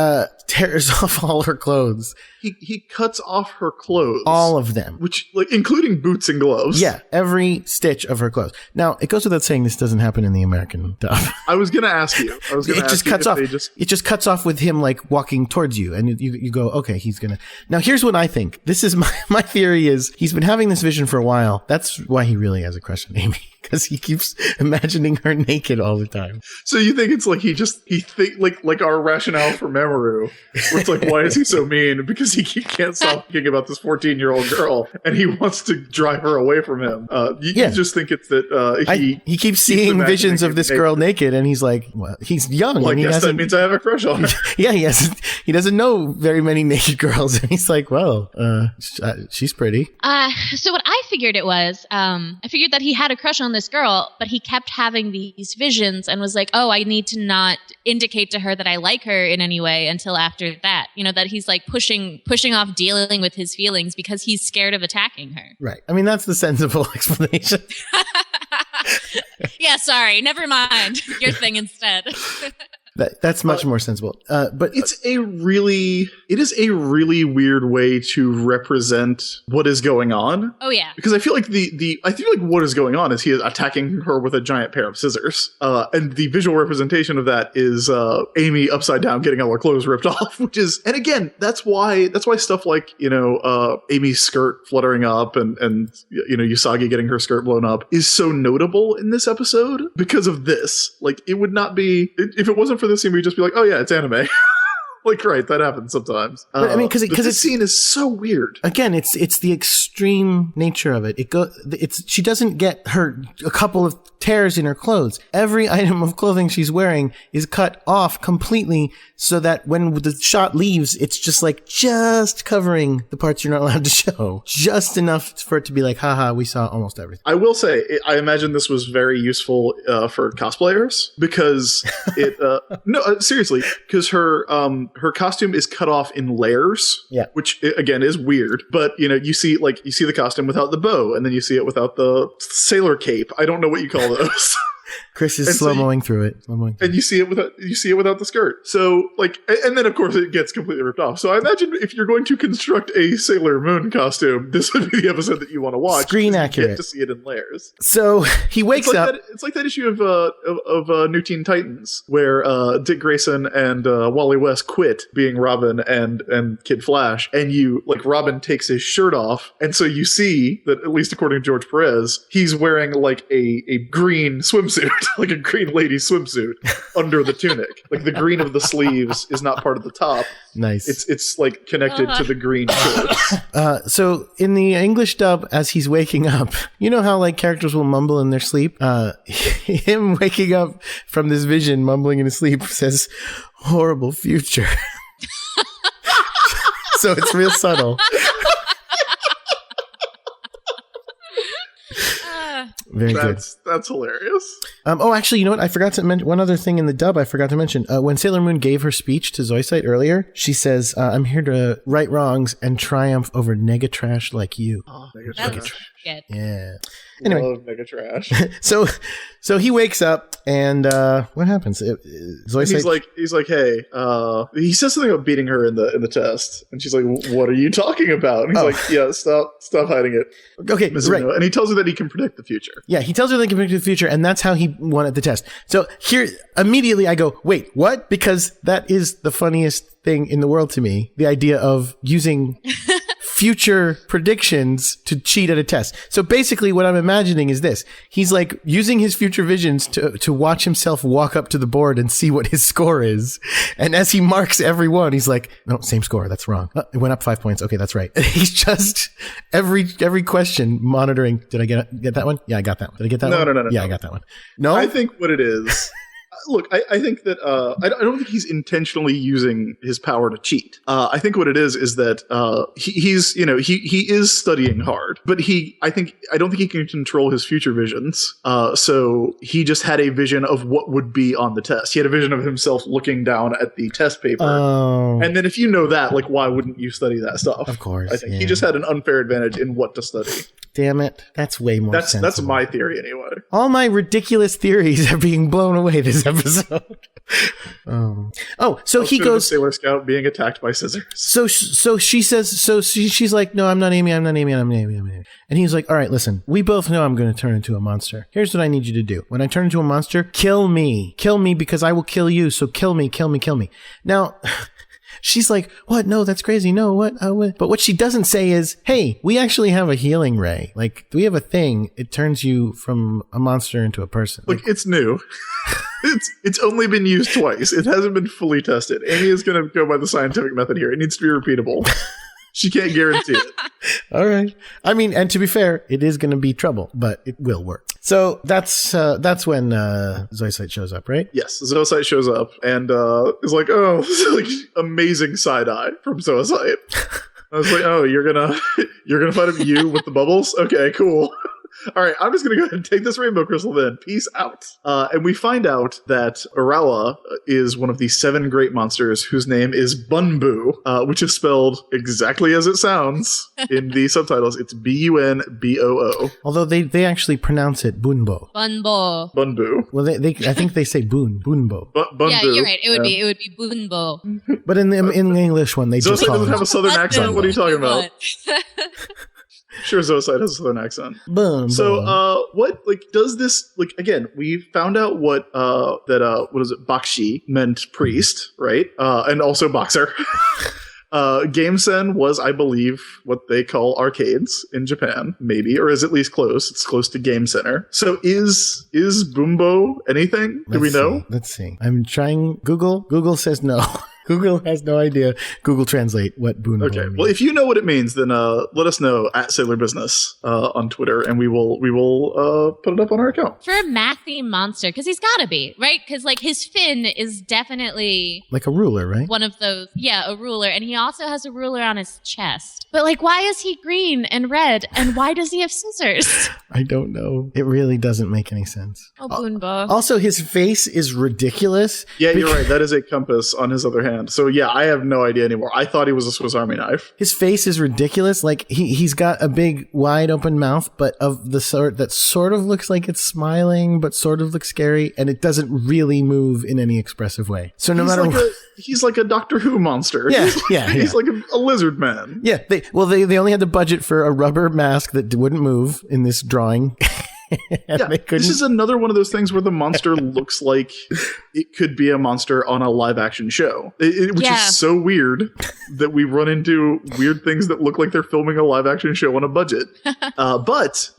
Speaker 3: tears off all her clothes.
Speaker 4: He cuts off her clothes.
Speaker 3: All of them.
Speaker 4: Which, like, including boots and gloves.
Speaker 3: Yeah, every stitch of her clothes. Now, it goes without saying this doesn't happen in the American dub.
Speaker 4: I was going to ask you.
Speaker 3: It just cuts off. It just cuts off with him like walking towards you, and you go, okay, he's gonna. Now, here's what I think. This is my theory: is he's been having this vision for a while. That's why he really has a crush on Amy, because he keeps imagining her naked all the time.
Speaker 4: So you think it's like he think like our rationale for Mamoru, where it's like, why is he so mean? Because he can't stop thinking about this 14-year-old girl, and he wants to drive her away from him. You just think it's that
Speaker 3: he keeps seeing visions of this girl naked, and he's like, well, he's young.
Speaker 4: Well, I
Speaker 3: and
Speaker 4: guess that means I have a crush on her.
Speaker 3: Yeah, he doesn't know very many naked girls, and he's like, well, she's pretty.
Speaker 5: So what I figured it was, I figured that he had a crush on this girl, but he kept having these visions and was like, oh, I need to not indicate to her that I like her in any way until after that. That he's like pushing off dealing with his feelings because he's scared of attacking her.
Speaker 3: Right. I mean, that's the sensible explanation.
Speaker 5: Yeah, sorry. Never mind. Your thing instead.
Speaker 3: That's much more sensible. But
Speaker 4: it is a really weird way to represent what is going on.
Speaker 5: Oh yeah.
Speaker 4: Because I feel like what is going on is he is attacking her with a giant pair of scissors. And the visual representation of that is Amy upside down getting all her clothes ripped off, and again, that's why stuff like, Amy's skirt fluttering up and Usagi getting her skirt blown up is so notable in this episode because of this. Like, it would not be, if it wasn't for this scene, we'd just be like, oh yeah, it's anime. Like, right, that happens sometimes.
Speaker 3: But, I mean, because
Speaker 4: this scene is so weird.
Speaker 3: Again, it's the extreme nature of it. She doesn't get a couple of tears in her clothes. Every item of clothing she's wearing is cut off completely, so that when the shot leaves, it's just covering the parts you're not allowed to show, just enough for it to be like, haha, we saw almost everything.
Speaker 4: I will say, I imagine this was very useful for cosplayers because seriously, because her costume is cut off in layers, which again is weird. But you see the costume without the bow, and then you see it without the sailor cape. I don't know what you call those.
Speaker 3: Chris is slow-moing through it.
Speaker 4: And you see it without the skirt. So, and then of course it gets completely ripped off. So I imagine if you're going to construct a Sailor Moon costume, this would be the episode that you want to watch.
Speaker 3: Screen accurate.
Speaker 4: You get to see it in layers.
Speaker 3: So he wakes up.
Speaker 4: It's like that issue of New Teen Titans where Dick Grayson and Wally West quit being Robin and Kid Flash, and Robin takes his shirt off, and so you see that, at least according to George Perez, he's wearing like a green swimsuit. Like a green lady swimsuit under the tunic. Like the green of the sleeves is not part of the top.
Speaker 3: Nice.
Speaker 4: It's like connected to the green shorts.
Speaker 3: So in the English dub, as he's waking up, you know how like characters will mumble in their sleep? Him waking up from this vision, mumbling in his sleep, says, "Horrible future." So it's real subtle. Very good.
Speaker 4: That's hilarious.
Speaker 3: Actually, you know what? I forgot to mention one other thing in the dub. I forgot to mention when Sailor Moon gave her speech to Zoisite earlier, she says, "I'm here to right wrongs and triumph over nega-trash like you."
Speaker 4: Oh,
Speaker 5: That's good.
Speaker 3: Yeah. Anyway,
Speaker 4: love Mega Trash.
Speaker 3: so he wakes up and what happens? Zoisite,
Speaker 4: he's like, hey, he says something about beating her in the test, and she's like, what are you talking about? And he's like, yeah, stop hiding it.
Speaker 3: Okay,
Speaker 4: Mizuno.
Speaker 3: right.
Speaker 4: And he tells her that he can predict the future.
Speaker 3: Yeah, he tells her they can predict the future, and that's how he won at the test. So here, immediately I go, wait, what? Because that is the funniest thing in the world to me. The idea of using future predictions to cheat at a test. So basically what I'm imagining is this. He's like using his future visions to watch himself walk up to the board and see what his score is. And as he marks every one, he's like, no, same score. That's wrong. It went up 5 points. Okay, that's right. He's just every question monitoring. Did I get that one? Yeah, I got that one. Did I get that one?
Speaker 4: No.
Speaker 3: Yeah, I got that one. No?
Speaker 4: I think what it is... Look, I think that I don't think he's intentionally using his power to cheat. I think what it is that he is studying hard, but I don't think he can control his future visions. So he just had a vision of what would be on the test. He had a vision of himself looking down at the test paper.
Speaker 3: Oh.
Speaker 4: And then if you know that, like, why wouldn't you study that stuff?
Speaker 3: Of course.
Speaker 4: I think
Speaker 3: yeah.
Speaker 4: he just had an unfair advantage in what to study.
Speaker 3: Damn it. That's way more sensible.
Speaker 4: That's my theory anyway.
Speaker 3: All my ridiculous theories are being blown away this episode. So he goes...
Speaker 4: Sailor Scout being attacked by scissors.
Speaker 3: So she says... she's like, no, I'm not Amy. I'm Amy. And he's like, all right, listen. We both know I'm going to turn into a monster. Here's what I need you to do. When I turn into a monster, kill me. Kill me because I will kill you. So kill me. Now... She's like, what? No, that's crazy. No, what? But what she doesn't say is, hey, we actually have a healing ray. Like, we have a thing. It turns you from a monster into a person.
Speaker 4: Look, it's new. It's only been used twice. It hasn't been fully tested. Amy is going to go by the scientific method here. It needs to be repeatable. She can't guarantee it.
Speaker 3: All right. I mean, and to be fair, it is going to be trouble, but it will work. So that's when Zoisite shows up, right?
Speaker 4: Yes, Zoisite shows up and is like, oh, this is like amazing side eye from Zoisite. I was like, oh, you're gonna fight you with the bubbles? Okay, cool. All right, I'm just going to go ahead and take this rainbow crystal then. Peace out. And we find out that Urawa is one of the 7 great monsters whose name is Bunboo, which is spelled exactly as it sounds in the subtitles. It's Bunboo.
Speaker 3: Although they actually pronounce it Bunbo.
Speaker 4: Bunboo.
Speaker 3: Well, I think they say Bunbo.
Speaker 4: Bunboo.
Speaker 5: Yeah, you're right. It would be Bunbo.
Speaker 3: But in the English one, they just
Speaker 4: Zoisite
Speaker 3: call
Speaker 4: doesn't
Speaker 3: it
Speaker 4: have a southern accent. What are you talking about? Sure, Zoisite has a southern accent.
Speaker 3: Boom.
Speaker 4: So, what, like, does this, like, again, we found out what is it, Bakshi meant priest, right? And also boxer. Gamesen was, I believe, what they call arcades in Japan, maybe, or is at least close. It's close to Game Center. So is Bumbo anything? Do we know?
Speaker 3: Let's see. I'm trying Google. Google says no. Google has no idea. Google Translate what Bunbo means.
Speaker 4: Well, if you know what it means, then let us know at Sailor Business on Twitter, and we will put it up on our account.
Speaker 5: For a mathy monster, because he's got to be, right? Because, like, his fin is definitely...
Speaker 3: like a ruler, right?
Speaker 5: One of those, yeah, a ruler. And he also has a ruler on his chest. But, like, why is he green and red? And why does he have scissors?
Speaker 3: I don't know. It really doesn't make any sense.
Speaker 5: Oh, Bunbo.
Speaker 3: Also, his face is ridiculous.
Speaker 4: Yeah, you're right. That is a compass on his other hand. So yeah, I have no idea anymore. I thought he was a Swiss Army knife.
Speaker 3: His face is ridiculous. Like he's got a big, wide open mouth, but of the sort that sort of looks like it's smiling, but sort of looks scary, and it doesn't really move in any expressive way. So no matter what,
Speaker 4: he's like a Doctor Who monster.
Speaker 3: Yeah,
Speaker 4: he's like a lizard man.
Speaker 3: Yeah, they only had the budget for a rubber mask that wouldn't move in this drawing.
Speaker 4: Yeah, this is another one of those things where the monster looks like it could be a monster on a live action show, which is so weird that we run into weird things that look like they're filming a live action show on a budget. But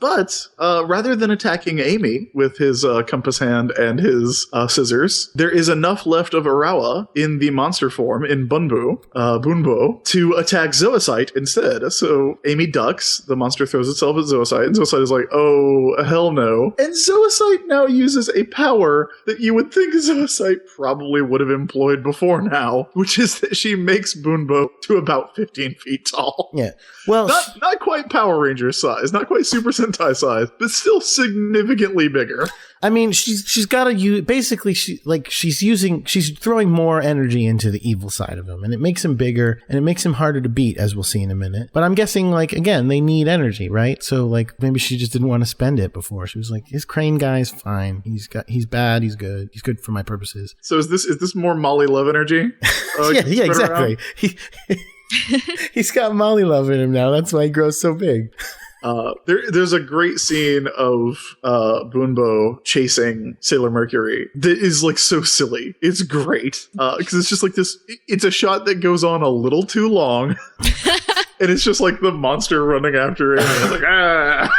Speaker 4: rather than attacking Amy with his compass hand and his scissors, there is enough left of Urawa in the monster form in Bunbo to attack Zoisite instead. So Amy ducks, the monster throws itself at Zoisite, and Zoisite is like, oh, hell no. And Zoisite now uses a power that you would think Zoisite probably would have employed before now, which is that she makes Bunbo to about 15 feet tall.
Speaker 3: Yeah. Well,
Speaker 4: Not quite Power Ranger size, not quite Super Sentai size, but still significantly bigger.
Speaker 3: I mean, she's got to use, basically, she's throwing more energy into the evil side of him, and it makes him bigger, and it makes him harder to beat, as we'll see in a minute. But I'm guessing, like, again, they need energy, right? So, like, maybe she just didn't want to spend it before. She was like, his crane guy's fine. He's bad. He's good. He's good for my purposes.
Speaker 4: So is this more Molly Love energy?
Speaker 3: Yeah, exactly. He's got Molly Love in him now. That's why he grows so big.
Speaker 4: There's a great scene of Bunbo chasing Sailor Mercury that is like so silly. It's great because it's just like this. It's a shot that goes on a little too long, and it's just like the monster running after him. And it's like ah.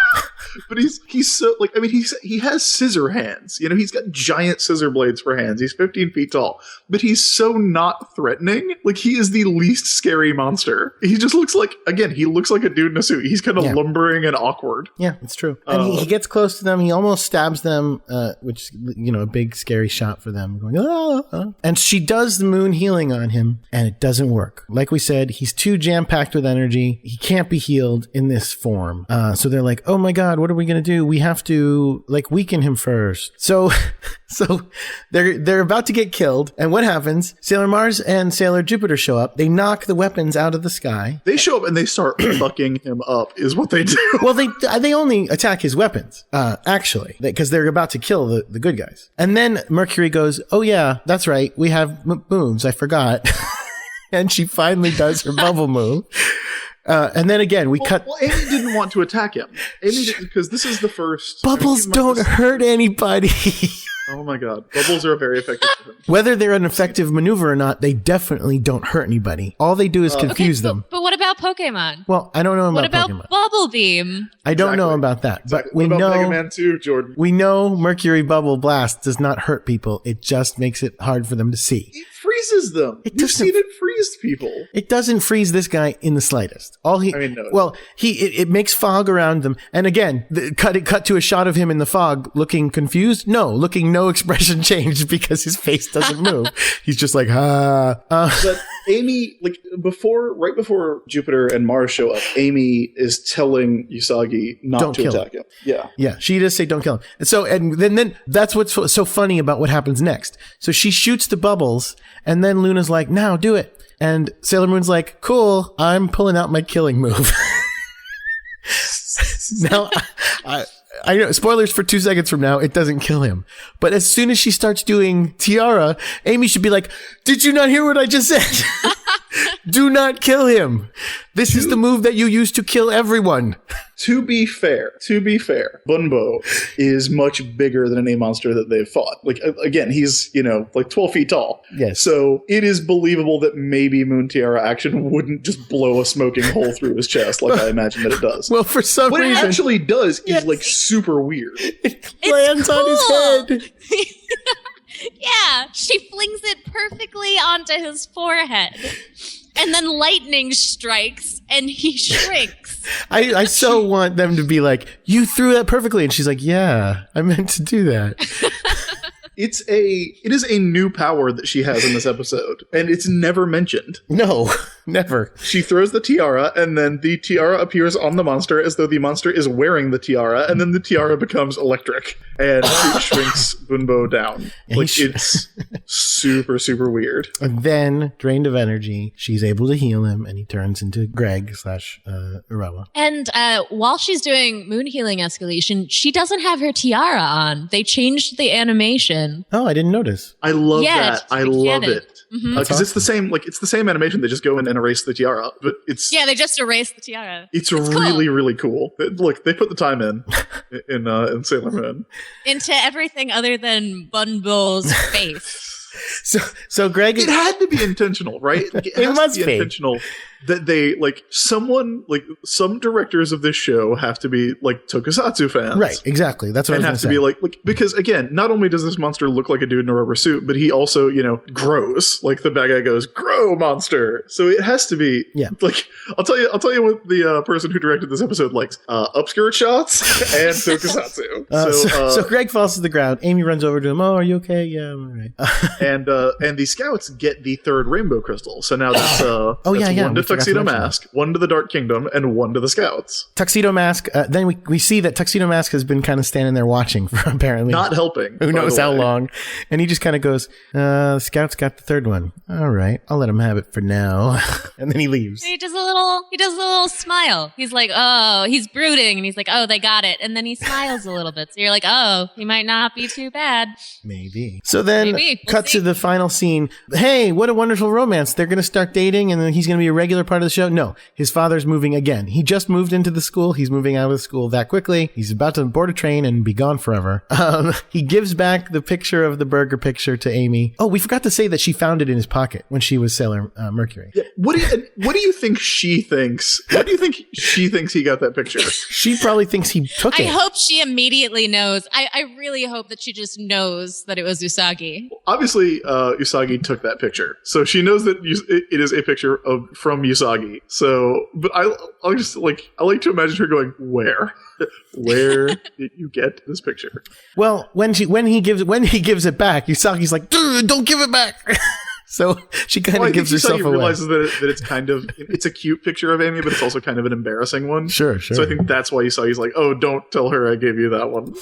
Speaker 4: But he's so like, I mean, he has scissor hands. You know, he's got giant scissor blades for hands. He's 15 feet tall, but he's so not threatening. Like, he is the least scary monster. He just looks like, again, he looks like a dude in a suit. He's kind of lumbering and awkward.
Speaker 3: Yeah, it's true. And he gets close to them. He almost stabs them, which, you know, a big scary shot for them. Going, ah. And she does the moon healing on him, and it doesn't work. Like we said, he's too jam-packed with energy. He can't be healed in this form. So they're like, oh my God, what are we going to do? We have to like weaken him first. So they're about to get killed. And what happens? Sailor Mars and Sailor Jupiter show up. They knock the weapons out of the sky.
Speaker 4: They show up and they start fucking him up is what they do.
Speaker 3: Well, they only attack his weapons, actually, because they're about to kill the good guys. And then Mercury goes, oh yeah, that's right. We have moves. I forgot. And she finally does her bubble move. And then again, we cut.
Speaker 4: Well, Amy didn't want to attack him. Amy didn't, because this is the first.
Speaker 3: Bubbles don't hurt anybody.
Speaker 4: Oh my God. Bubbles are very effective.
Speaker 3: Whether they're an effective maneuver or not, they definitely don't hurt anybody. All they do is confuse them.
Speaker 5: But what about Pokemon?
Speaker 3: Well, I don't know
Speaker 5: What
Speaker 3: about
Speaker 5: about
Speaker 3: Pokemon.
Speaker 5: Bubble Beam?
Speaker 3: I don't know about that. But we
Speaker 4: what about
Speaker 3: know
Speaker 4: Mega Man 2, Jordan?
Speaker 3: we know Mercury Bubble Blast does not hurt people. It just makes it hard for them to see.
Speaker 4: It freezes them. You've
Speaker 3: doesn't-
Speaker 4: seen it freeze people.
Speaker 3: It doesn't freeze this guy in the slightest. It makes fog around them. And again, cut to a shot of him in the fog looking confused. No expression changed because his face doesn't move. He's just like,
Speaker 4: But Amy, like right before Jupiter and Mars show up, Amy is telling Usagi not
Speaker 3: Don't
Speaker 4: to
Speaker 3: kill
Speaker 4: attack him. Yeah.
Speaker 3: Yeah, she does say don't kill him. And so, and then that's what's so funny about what happens next. So she shoots the bubbles, and then Luna's like, now do it. And Sailor Moon's like, cool, I'm pulling out my killing move. Now, I know, spoilers for 2 seconds from now, it doesn't kill him. But as soon as she starts doing Tiara, Amy should be like, did you not hear what I just said? Do not kill him. This is the move that you use to kill everyone.
Speaker 4: To be fair, Bunbo is much bigger than any monster that they've fought. Like, again, he's, like 12 feet tall.
Speaker 3: Yes.
Speaker 4: So it is believable that maybe Moon Tiara action wouldn't just blow a smoking hole through his chest like I imagine that it does.
Speaker 3: Well, for some
Speaker 4: what
Speaker 3: reason.
Speaker 4: it actually does is like super weird.
Speaker 3: It lands on his head.
Speaker 5: Yeah, she flings it perfectly onto his forehead. And then lightning strikes and he shrinks.
Speaker 3: I so want them to be like, you threw that perfectly. And she's like, yeah, I meant to do that.
Speaker 4: It is a new power that she has in this episode, and it's never mentioned.
Speaker 3: No, never.
Speaker 4: She throws the tiara, and then the tiara appears on the monster as though the monster is wearing the tiara, and then the tiara becomes electric and shrinks Bunbo down. Like, it's super, super weird.
Speaker 3: And then, drained of energy, she's able to heal him, and he turns into Greg / Urawa.
Speaker 5: And while she's doing moon healing escalation, she doesn't have her tiara on. They changed the animation.
Speaker 3: Oh, I didn't notice.
Speaker 4: I love that. I love it. Because it's the same animation. They just go in and erase the tiara, but
Speaker 5: they just erase the tiara.
Speaker 4: It's really, really cool. Look, they put the time in Sailor Moon
Speaker 5: into everything other than Bunbo's face.
Speaker 3: So Greg,
Speaker 4: it had to be intentional, right? Like, it
Speaker 3: must
Speaker 4: be intentional. that they like someone like some directors of this show have to be like Tokusatsu fans,
Speaker 3: Right, exactly. That's what
Speaker 4: and
Speaker 3: I
Speaker 4: have
Speaker 3: was
Speaker 4: to
Speaker 3: going
Speaker 4: be
Speaker 3: to say.
Speaker 4: like because again, not only does this monster look like a dude in a rubber suit, but he also grows. Like the bad guy goes, "Grow, monster!" So it has to be like I'll tell you what the person who directed this episode likes: upskirt shots and Tokusatsu.
Speaker 3: So Greg falls to the ground. Amy runs over to him. Oh, are you okay? Yeah, I'm all right.
Speaker 4: and the scouts get the third rainbow crystal. So now that's one to
Speaker 3: we forgot to
Speaker 4: Tuxedo
Speaker 3: mention
Speaker 4: Mask, one to the Dark Kingdom, and one to the scouts.
Speaker 3: Tuxedo Mask. Then we see that Tuxedo Mask has been kind of standing there watching for apparently
Speaker 4: Not helping.
Speaker 3: who knows how long, and he just kind of goes, "The scouts got the third one. All right, I'll let him have it for now," and then he leaves.
Speaker 5: He does a little smile. He's like, oh, he's brooding, and he's like, oh, they got it, and then he smiles a little bit. So you're like, oh, he might not be too bad.
Speaker 3: Maybe. So then,
Speaker 5: Maybe. We'll
Speaker 3: cut
Speaker 5: see.
Speaker 3: to the final scene. Hey, what a wonderful romance! They're going to start dating, and then he's going to be a regular part of the show. No, his father's moving again. He just moved into the school. He's moving out of the school that quickly. He's about to board a train and be gone forever. He gives back the picture of the burger picture to Amy. Oh, we forgot to say that she found it in his pocket when she was Sailor Mercury.
Speaker 4: Yeah, what do you think she thinks? What do you think she thinks he got that picture?
Speaker 3: She probably thinks he took
Speaker 5: I
Speaker 3: it.
Speaker 5: hope she immediately knows. I really hope that she just knows that it was Usagi.
Speaker 4: Obviously, Usagi took that picture, so she knows that it is a picture from Usagi. So, but I like to imagine her going, "Where, where did you get this picture?"
Speaker 3: Well, when he gives it back, Usagi's like, "Dude, don't give it back." So she kind of gives herself away.
Speaker 4: Realizes that it's kind of it's a cute picture of Amy, but it's also kind of an embarrassing one.
Speaker 3: Sure.
Speaker 4: So I think that's why Usagi's like, "Oh, don't tell her I gave you that one."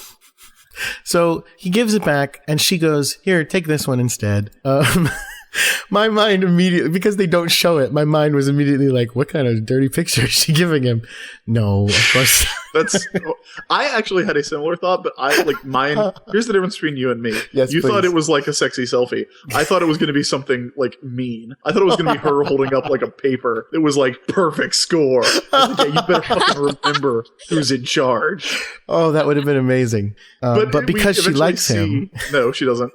Speaker 3: So he gives it back, and she goes, "Here, take this one instead." My mind immediately, because they don't show it, my mind was immediately like, what kind of dirty picture is she giving him? No, of course.
Speaker 4: I actually had a similar thought, but mine. Here's the difference between you and me.
Speaker 3: Yes,
Speaker 4: you
Speaker 3: please.
Speaker 4: thought it was like a sexy selfie. I thought it was going to be something like mean. I thought it was going to be her holding up like a paper. It was like perfect score. I was like, yeah, you better fucking remember who's in charge.
Speaker 3: Oh, that would have been amazing. But because she likes him,
Speaker 4: no, she doesn't.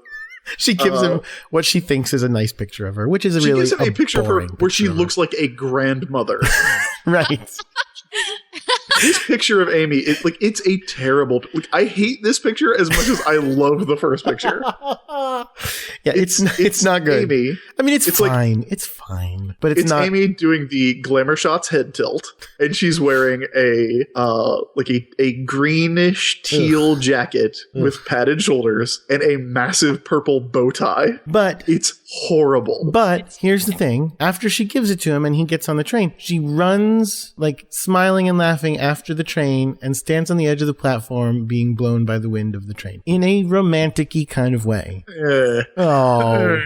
Speaker 3: she gives him what she thinks is a nice picture of her, which is
Speaker 4: She
Speaker 3: really
Speaker 4: gives him a picture of her
Speaker 3: boring
Speaker 4: where she
Speaker 3: picture of her.
Speaker 4: looks like a grandmother.
Speaker 3: Right.
Speaker 4: This picture of Amy, it's a terrible. I hate this picture as much as I love the first picture.
Speaker 3: Yeah, it's not good.
Speaker 4: Amy.
Speaker 3: I mean, it's fine. It's fine, but it's not.
Speaker 4: Amy doing the Glamour Shots head tilt, and she's wearing a greenish teal jacket with padded shoulders and a massive purple bow tie.
Speaker 3: But
Speaker 4: it's horrible.
Speaker 3: But here's the thing. After she gives it to him and he gets on the train, she runs, like, smiling and laughing after the train and stands on the edge of the platform being blown by the wind of the train in a romantic-y kind of way. Oh.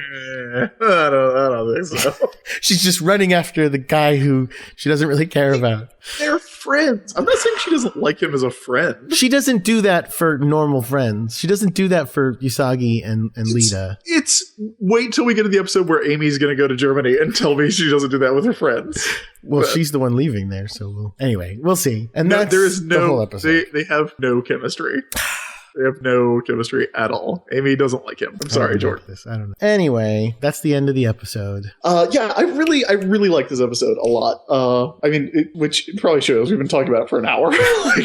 Speaker 4: I don't think so.
Speaker 3: She's just running after the guy who she doesn't really care about.
Speaker 4: They're friends. I'm not saying she doesn't like him as a friend.
Speaker 3: She doesn't do that for normal friends. She doesn't do that for Usagi and Lita.
Speaker 4: It's wait till we get to the episode where Amy's going to go to Germany and tell me she doesn't do that with her friends.
Speaker 3: Well, she's the one leaving there, so anyway, we'll see. And that's
Speaker 4: there is
Speaker 3: the whole episode.
Speaker 4: They have no chemistry. They have no chemistry at all. Amy doesn't like him. I'm sorry, Jordan.
Speaker 3: I don't know. Anyway, that's the end of the episode.
Speaker 4: Yeah, I really like this episode a lot. I mean, which probably shows we've been talking about it for an hour. I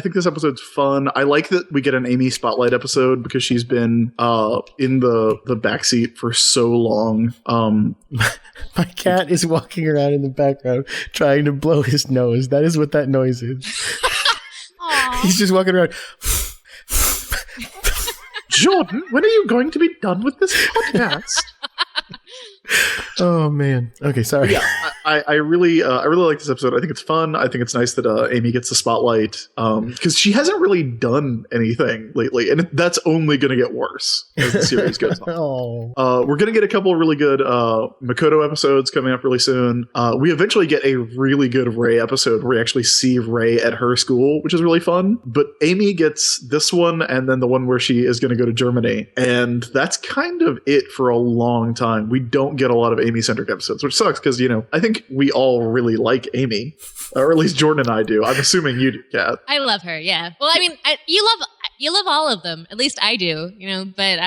Speaker 4: think this episode's fun. I like that we get an Amy spotlight episode because she's been in the backseat for so long.
Speaker 3: My cat is walking around in the background trying to blow his nose. That is what that noise is. He's just walking around.
Speaker 4: Jordan, when are you going to be done with this podcast?
Speaker 3: Oh man. Okay, sorry.
Speaker 4: Yeah, I really like this episode. I think it's fun. I think it's nice that Amy gets the spotlight because she hasn't really done anything lately, and that's only going to get worse as the series goes on. We're going to get a couple of really good Makoto episodes coming up really soon. We eventually get a really good Rei episode where we actually see Rei at her school, which is really fun. But Amy gets this one and then the one where she is going to go to Germany, and that's kind of it for a long time. We don't get a lot of Amy-centric episodes, which sucks because, I think we all really like Amy, or at least Jordan and I do. I'm assuming you do, Kat.
Speaker 5: I love her, yeah. Well, I mean, you love you love all of them. At least I do, but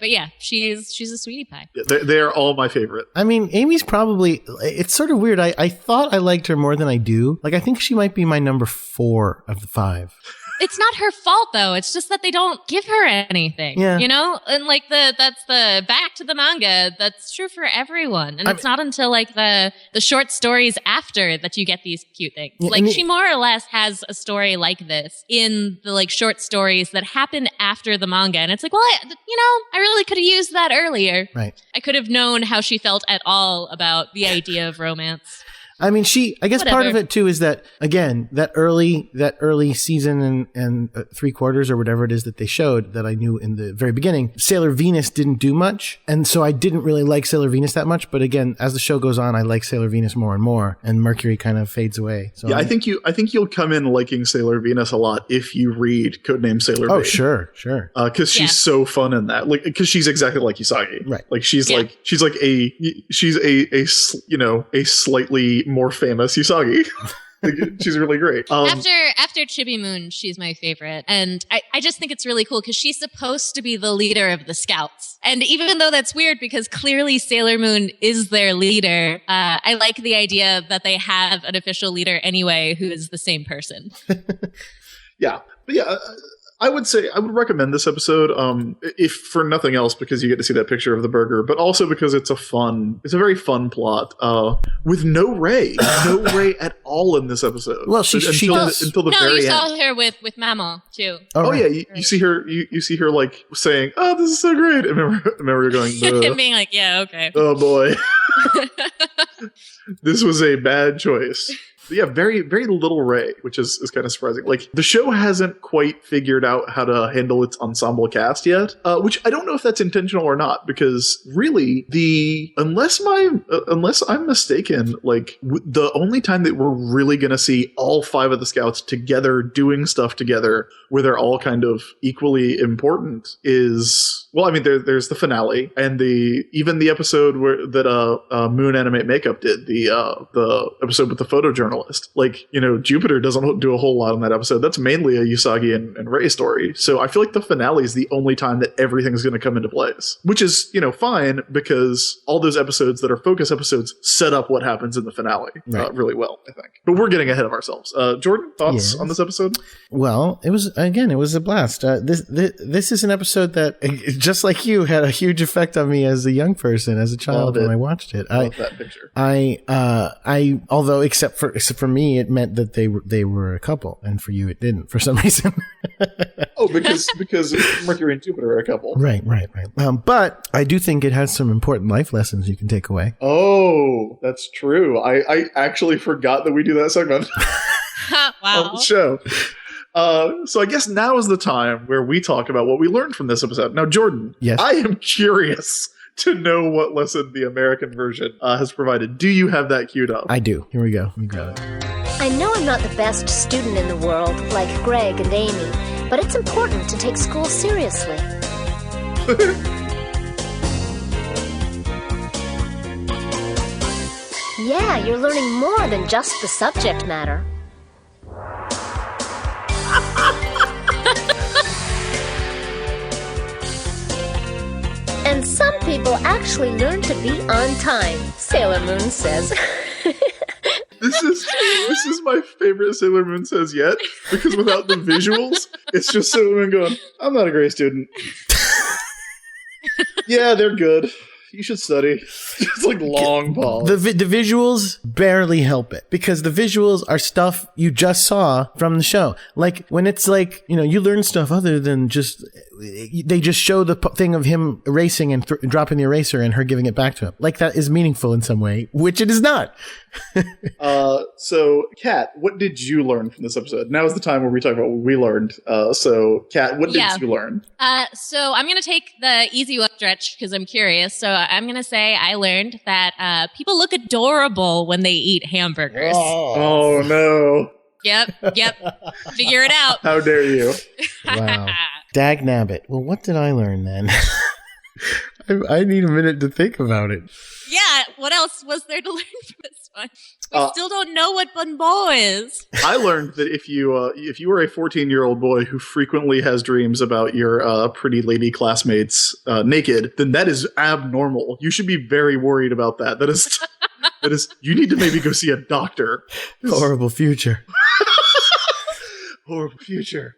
Speaker 5: yeah, she's a sweetie pie.
Speaker 4: Yeah, they're all my favorite.
Speaker 3: I mean, Amy's probably, it's sort of weird. I thought I liked her more than I do. Like, I think she might be my number 4 of the 5.
Speaker 5: It's not her fault though. It's just that they don't give her anything,
Speaker 3: Yeah.
Speaker 5: And like that's the back to the manga. That's true for everyone. And it's not until like the short stories after that you get these cute things.
Speaker 3: Yeah,
Speaker 5: like
Speaker 3: and
Speaker 5: she more or less has a story like this in the like short stories that happen after the manga. And it's like, well, I really could have used that earlier.
Speaker 3: Right.
Speaker 5: I could have known how she felt at all about the idea of romance.
Speaker 3: I mean, I guess part of it too is that, again, that early season and 3/4 or whatever it is that they showed that I knew in the very beginning, Sailor Venus didn't do much. And so I didn't really like Sailor Venus that much. But again, as the show goes on, I like Sailor Venus more and more, and Mercury kind of fades away. So
Speaker 4: yeah, I think you'll come in liking Sailor Venus a lot if you read Codename Sailor
Speaker 3: Oh,
Speaker 4: Maid.
Speaker 3: sure.
Speaker 4: Because she's so fun in that. Like, because she's exactly like Usagi.
Speaker 3: Right.
Speaker 4: Like she's a slightly more famous Usagi. Like, she's really great.
Speaker 5: After Chibi Moon, she's my favorite. And I just think it's really cool because she's supposed to be the leader of the Scouts. And even though that's weird because clearly Sailor Moon is their leader, I like the idea that they have an official leader anyway who is the same person.
Speaker 4: Yeah. But yeah, I would recommend this episode, if for nothing else, because you get to see that picture of the burger, but also because it's a very fun plot, with no Ray at all in this episode.
Speaker 3: Well, until
Speaker 4: the very
Speaker 5: you
Speaker 4: end.
Speaker 5: saw her with Mamo too.
Speaker 4: Oh yeah, you see her. You see her like saying, "Oh, this is so great." I remember her going,
Speaker 5: and being like, "Yeah, okay."
Speaker 4: Oh boy, this was a bad choice. But yeah, very, very little Ray, which is kind of surprising. Like, the show hasn't quite figured out how to handle its ensemble cast yet, which I don't know if that's intentional or not, because really, unless I'm mistaken, like, the only time that we're really going to see all 5 of the Scouts together doing stuff together where they're all kind of equally important is, well, I mean, there's the finale and even the episode that Moon Animate Makeup did, the episode with the photojournalist. Like, Jupiter doesn't do a whole lot on that episode. That's mainly a Usagi and Ray story. So I feel like the finale is the only time that everything's going to come into place, which is, fine, because all those episodes that are focus episodes set up what happens in the finale really well, I think. But we're getting ahead of ourselves. Jordan, thoughts on this episode?
Speaker 3: Well, it was a blast. This is an episode that, just like you, had a huge effect on me as a young person, as a child when I watched it.
Speaker 4: Love that picture.
Speaker 3: Although except for me, it meant that they were a couple, and for you, it didn't for some reason.
Speaker 4: Oh, because Mercury and Jupiter are a couple.
Speaker 3: Right. But I do think it has some important life lessons you can take away.
Speaker 4: Oh, that's true. I actually forgot that we do that segment
Speaker 5: Wow.
Speaker 4: on the show. So I guess now is the time where we talk about what we learned from this episode. Now, Jordan,
Speaker 3: yes.
Speaker 4: I am curious to know what lesson the American version has provided. Do you have that queued up?
Speaker 3: I do. Here we go. You got it.
Speaker 1: I know I'm not the best student in the world, like Greg and Amy, but it's important to take school seriously. Yeah, you're learning more than just the subject matter. And some people actually learn to be on time, Sailor Moon says.
Speaker 4: This is my favorite Sailor Moon says yet, because without the visuals, it's just Sailor Moon going, "I'm not a great student." Yeah, they're good. You should study. It's like long pause.
Speaker 3: The visuals barely help it, because the visuals are stuff you just saw from the show. Like, when it's like, you learn stuff other than just, they just show the thing of him erasing and dropping the eraser and her giving it back to him. Like, that is meaningful in some way, which it is not.
Speaker 4: So, Kat, what did you learn from this episode? Now is the time where we talk about what we learned. So, Kat, what did you learn?
Speaker 5: So I'm going to take the easy one stretch because I'm curious. So I'm going to say I learned that people look adorable when they eat hamburgers.
Speaker 4: Oh no.
Speaker 5: Yep. Figure it out.
Speaker 4: How dare you?
Speaker 3: Wow. Dag nabbit. Well, what did I learn then? I need a minute to think about it.
Speaker 5: Yeah, what else was there to learn from this fine. We still don't know what Bunbo is.
Speaker 4: I learned that if you are a 14-year-old boy who frequently has dreams about your pretty lady classmates naked, then that is abnormal. You should be very worried about that. That is. You need to maybe go see a doctor.
Speaker 3: Horrible future.
Speaker 4: Horrible future.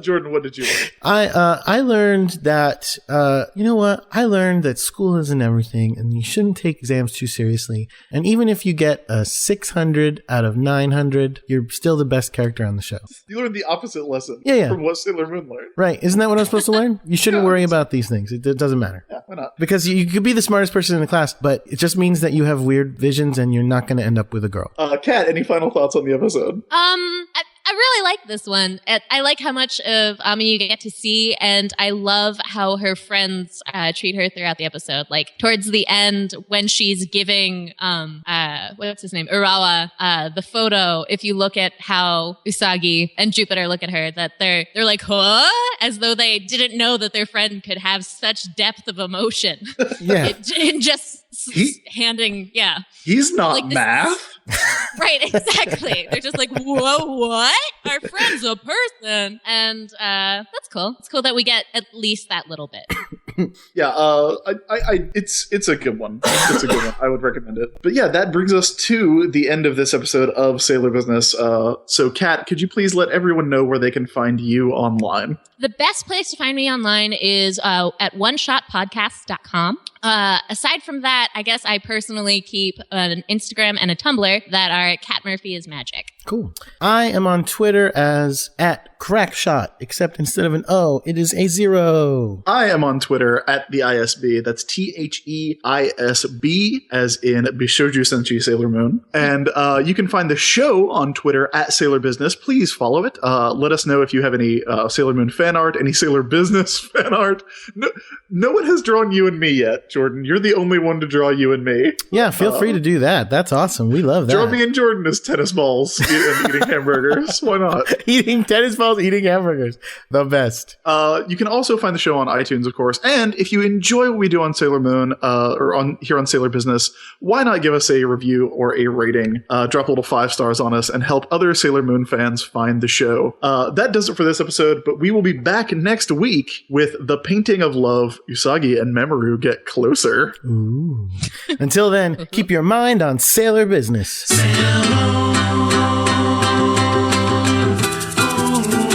Speaker 4: Jordan, what did you learn?
Speaker 3: I learned that, you know what? I learned that school isn't everything and you shouldn't take exams too seriously. And even if you get a 600 out of 900, you're still the best character on the show.
Speaker 4: You learned the opposite lesson
Speaker 3: from
Speaker 4: what Sailor Moon learned.
Speaker 3: Right. Isn't that what I'm supposed to learn? You shouldn't worry about these things. It doesn't matter.
Speaker 4: Yeah, why not?
Speaker 3: Because you could be the smartest person in the class, but it just means that you have weird visions and you're not going to end up with a girl.
Speaker 4: Kat, any final thoughts on the episode?
Speaker 5: I really like this one. I like how much of Ami you get to see, and I love how her friends treat her throughout the episode. Like, towards the end, when she's giving, what's his name? Urawa, the photo, if you look at how Usagi and Jupiter look at her, that they're like, huh? As though they didn't know that their friend could have such depth of emotion.
Speaker 3: Yeah.
Speaker 5: in just handing, yeah.
Speaker 4: He's not like math.
Speaker 5: Right, exactly. They're just like, whoa, what? Our friend's a person. And that's cool. It's cool that we get at least that little bit.
Speaker 4: Yeah, it's a good one. It's a good one. I would recommend it. But yeah, that brings us to the end of this episode of Sailor Business. So Kat, could you please let everyone know where they can find you online?
Speaker 5: The best place to find me online is at oneshotpodcast.com. Aside from that, I guess I personally keep an Instagram and a Tumblr that are Kat Murphy is Magic.
Speaker 3: Cool. I am on Twitter as @crackshot, except instead of an O, it is a 0.
Speaker 4: I am on Twitter at the ISB. That's THEISB, as in Bishoujo Senshi Sailor Moon. And you can find the show on Twitter at Sailor Business. Please follow it. Let us know if you have any Sailor Moon fan art, any Sailor Business fan art. No one has drawn you and me yet, Jordan. You're the only one to draw you and me.
Speaker 3: Yeah, feel free to do that. That's awesome. We love that.
Speaker 4: Draw me and Jordan as tennis balls and eating hamburgers. Why not?
Speaker 3: Eating tennis balls, eating hamburgers. The best.
Speaker 4: You can also find the show on iTunes, of course. And if you enjoy what we do on Sailor Moon, or here on Sailor Business, why not give us a review or a rating? Drop a little 5 stars on us and help other Sailor Moon fans find the show. That does it for this episode, but we will be back next week with The Painting of Love. Usagi and Mamoru get closer.
Speaker 3: Ooh. Until then, keep your mind on Sailor Business.